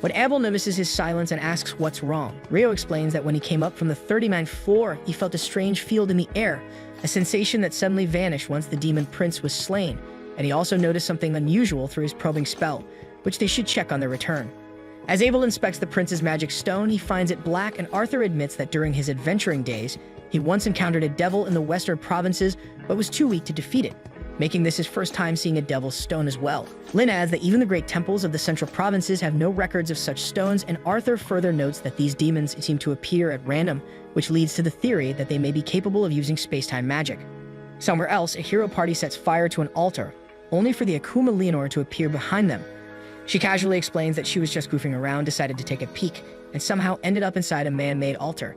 When Abel notices his silence and asks what's wrong, Rio explains that when he came up from the 39th floor, he felt a strange field in the air, a sensation that suddenly vanished once the demon prince was slain, and he also noticed something unusual through his probing spell, which they should check on their return. As Abel inspects the prince's magic stone, he finds it black, and Arthur admits that during his adventuring days, he once encountered a devil in the western provinces, but was too weak to defeat it, making this his first time seeing a devil's stone as well. Lin adds that even the great temples of the central provinces have no records of such stones, and Arthur further notes that these demons seem to appear at random, which leads to the theory that they may be capable of using space-time magic. Somewhere else, a hero party sets fire to an altar, only for the Akuma Leonor to appear behind them. She casually explains that she was just goofing around, decided to take a peek, and somehow ended up inside a man-made altar.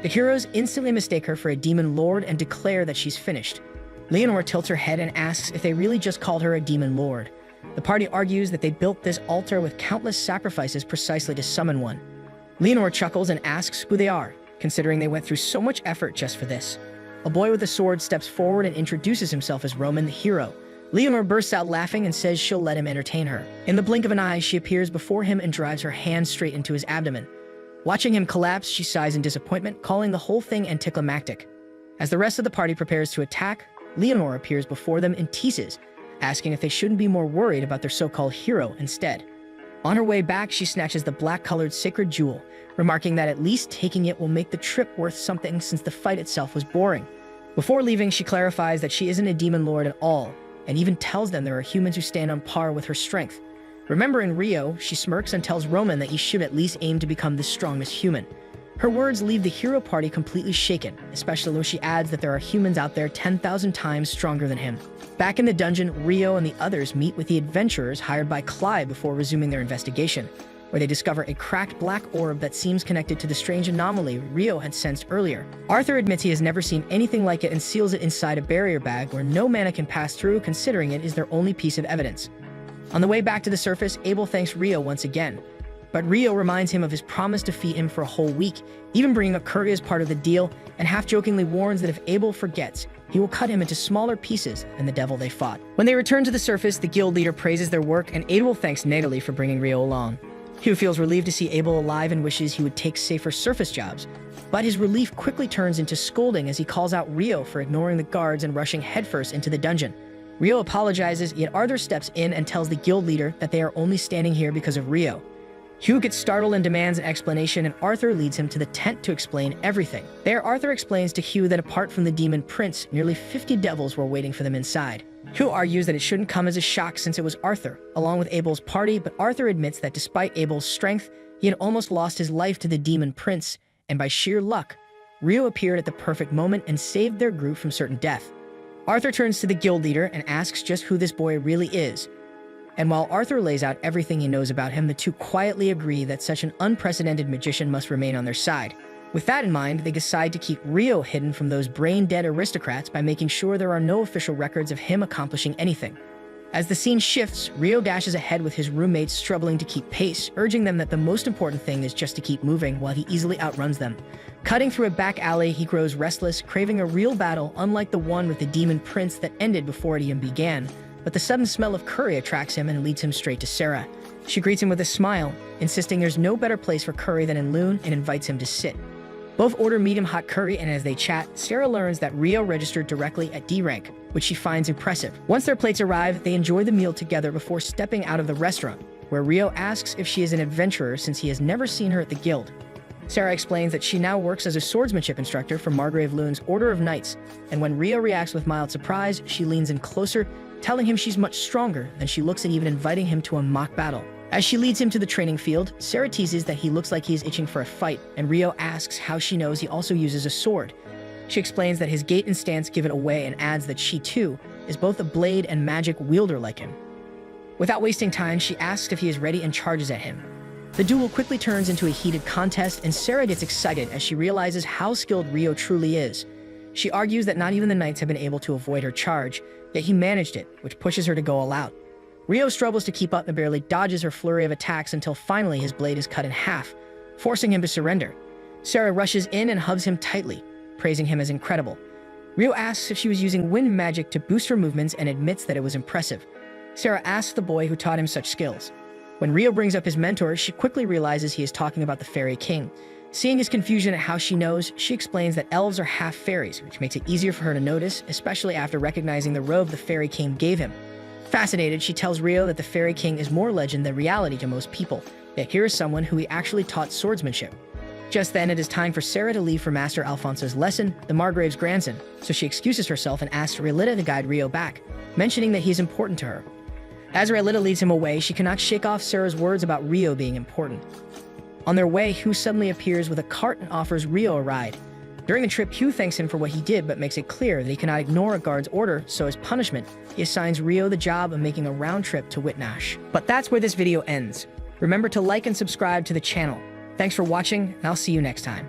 The heroes instantly mistake her for a demon lord and declare that she's finished. Leonor tilts her head and asks if they really just called her a demon lord. The party argues that they built this altar with countless sacrifices precisely to summon one. Leonor chuckles and asks who they are, considering they went through so much effort just for this. A boy with a sword steps forward and introduces himself as Roman the hero. Leonor bursts out laughing and says she'll let him entertain her. In the blink of an eye, she appears before him and drives her hand straight into his abdomen. Watching him collapse, she sighs in disappointment, calling the whole thing anticlimactic. As the rest of the party prepares to attack, Leonor appears before them and teases, asking if they shouldn't be more worried about their so-called hero instead. On her way back, she snatches the black-colored sacred jewel, remarking that at least taking it will make the trip worth something since the fight itself was boring. Before leaving, she clarifies that she isn't a demon lord at all, and even tells them there are humans who stand on par with her strength. Remembering Rio, she smirks and tells Roman that he should at least aim to become the strongest human. Her words leave the hero party completely shaken, especially when she adds that there are humans out there 10,000 times stronger than him. Back in the dungeon, Rio and the others meet with the adventurers hired by Clyde before resuming their investigation, where they discover a cracked black orb that seems connected to the strange anomaly Rio had sensed earlier. Arthur admits he has never seen anything like it and seals it inside a barrier bag where no mana can pass through, considering it is their only piece of evidence. On the way back to the surface, Abel thanks Rio once again, but Rio reminds him of his promise to feed him for a whole week, even bringing up Curry as part of the deal, and half-jokingly warns that if Abel forgets, he will cut him into smaller pieces than the devil they fought. When they return to the surface, the guild leader praises their work, and Abel thanks Natalie for bringing Rio along. Hugh feels relieved to see Abel alive and wishes he would take safer surface jobs, but his relief quickly turns into scolding as he calls out Rio for ignoring the guards and rushing headfirst into the dungeon. Rio apologizes, yet Arthur steps in and tells the guild leader that they are only standing here because of Rio. Hugh gets startled and demands an explanation, and Arthur leads him to the tent to explain everything. There, Arthur explains to Hugh that apart from the demon prince, nearly 50 devils were waiting for them inside. Hugh argues that it shouldn't come as a shock since it was Arthur, along with Abel's party, but Arthur admits that despite Abel's strength, he had almost lost his life to the demon prince, and by sheer luck, Rio appeared at the perfect moment and saved their group from certain death. Arthur turns to the guild leader and asks just who this boy really is. And while Arthur lays out everything he knows about him, the two quietly agree that such an unprecedented magician must remain on their side. With that in mind, they decide to keep Rio hidden from those brain-dead aristocrats by making sure there are no official records of him accomplishing anything. As the scene shifts, Rio dashes ahead with his roommates struggling to keep pace, urging them that the most important thing is just to keep moving while he easily outruns them. Cutting through a back alley, he grows restless, craving a real battle unlike the one with the demon prince that ended before it even began. But the sudden smell of curry attracts him and leads him straight to Sarah. She greets him with a smile, insisting there's no better place for curry than in Loon, and invites him to sit. Both order medium-hot curry, and as they chat, Sarah learns that Rio registered directly at D rank, which she finds impressive. Once their plates arrive, they enjoy the meal together before stepping out of the restaurant, where Rio asks if she is an adventurer since he has never seen her at the guild. Sarah explains that she now works as a swordsmanship instructor for Margrave Loon's Order of Knights, and when Rio reacts with mild surprise, she leans in closer, telling him she's much stronger than she looks and even inviting him to a mock battle. As she leads him to the training field, Sarah teases that he looks like he's itching for a fight, and Rio asks how she knows he also uses a sword. She explains that his gait and stance give it away and adds that she, too, is both a blade and magic wielder like him. Without wasting time, she asks if he is ready and charges at him. The duel quickly turns into a heated contest, and Sarah gets excited as she realizes how skilled Rio truly is. She argues that not even the knights have been able to avoid her charge, yet he managed it, which pushes her to go all out. Rio struggles to keep up and barely dodges her flurry of attacks until finally his blade is cut in half, forcing him to surrender. Sarah rushes in and hugs him tightly, praising him as incredible. Rio asks if she was using wind magic to boost her movements and admits that it was impressive. Sarah asks the boy who taught him such skills. When Rio brings up his mentor, she quickly realizes he is talking about the Fairy King. Seeing his confusion at how she knows, she explains that elves are half fairies, which makes it easier for her to notice, especially after recognizing the robe the Fairy King gave him. Fascinated, she tells Rio that the Fairy King is more legend than reality to most people, yet here is someone who he actually taught swordsmanship. Just then, it is time for Sarah to leave for Master Alfonso's lesson, the Margrave's grandson, so she excuses herself and asks Relita to guide Rio back, mentioning that he is important to her. As Relita leads him away, she cannot shake off Sarah's words about Rio being important. On their way, Hugh suddenly appears with a cart and offers Rio a ride. During the trip, Hugh thanks him for what he did but makes it clear that he cannot ignore a guard's order, so as punishment, he assigns Rio the job of making a round trip to Whitnash. But that's where this video ends. Remember to like and subscribe to the channel. Thanks for watching, and I'll see you next time.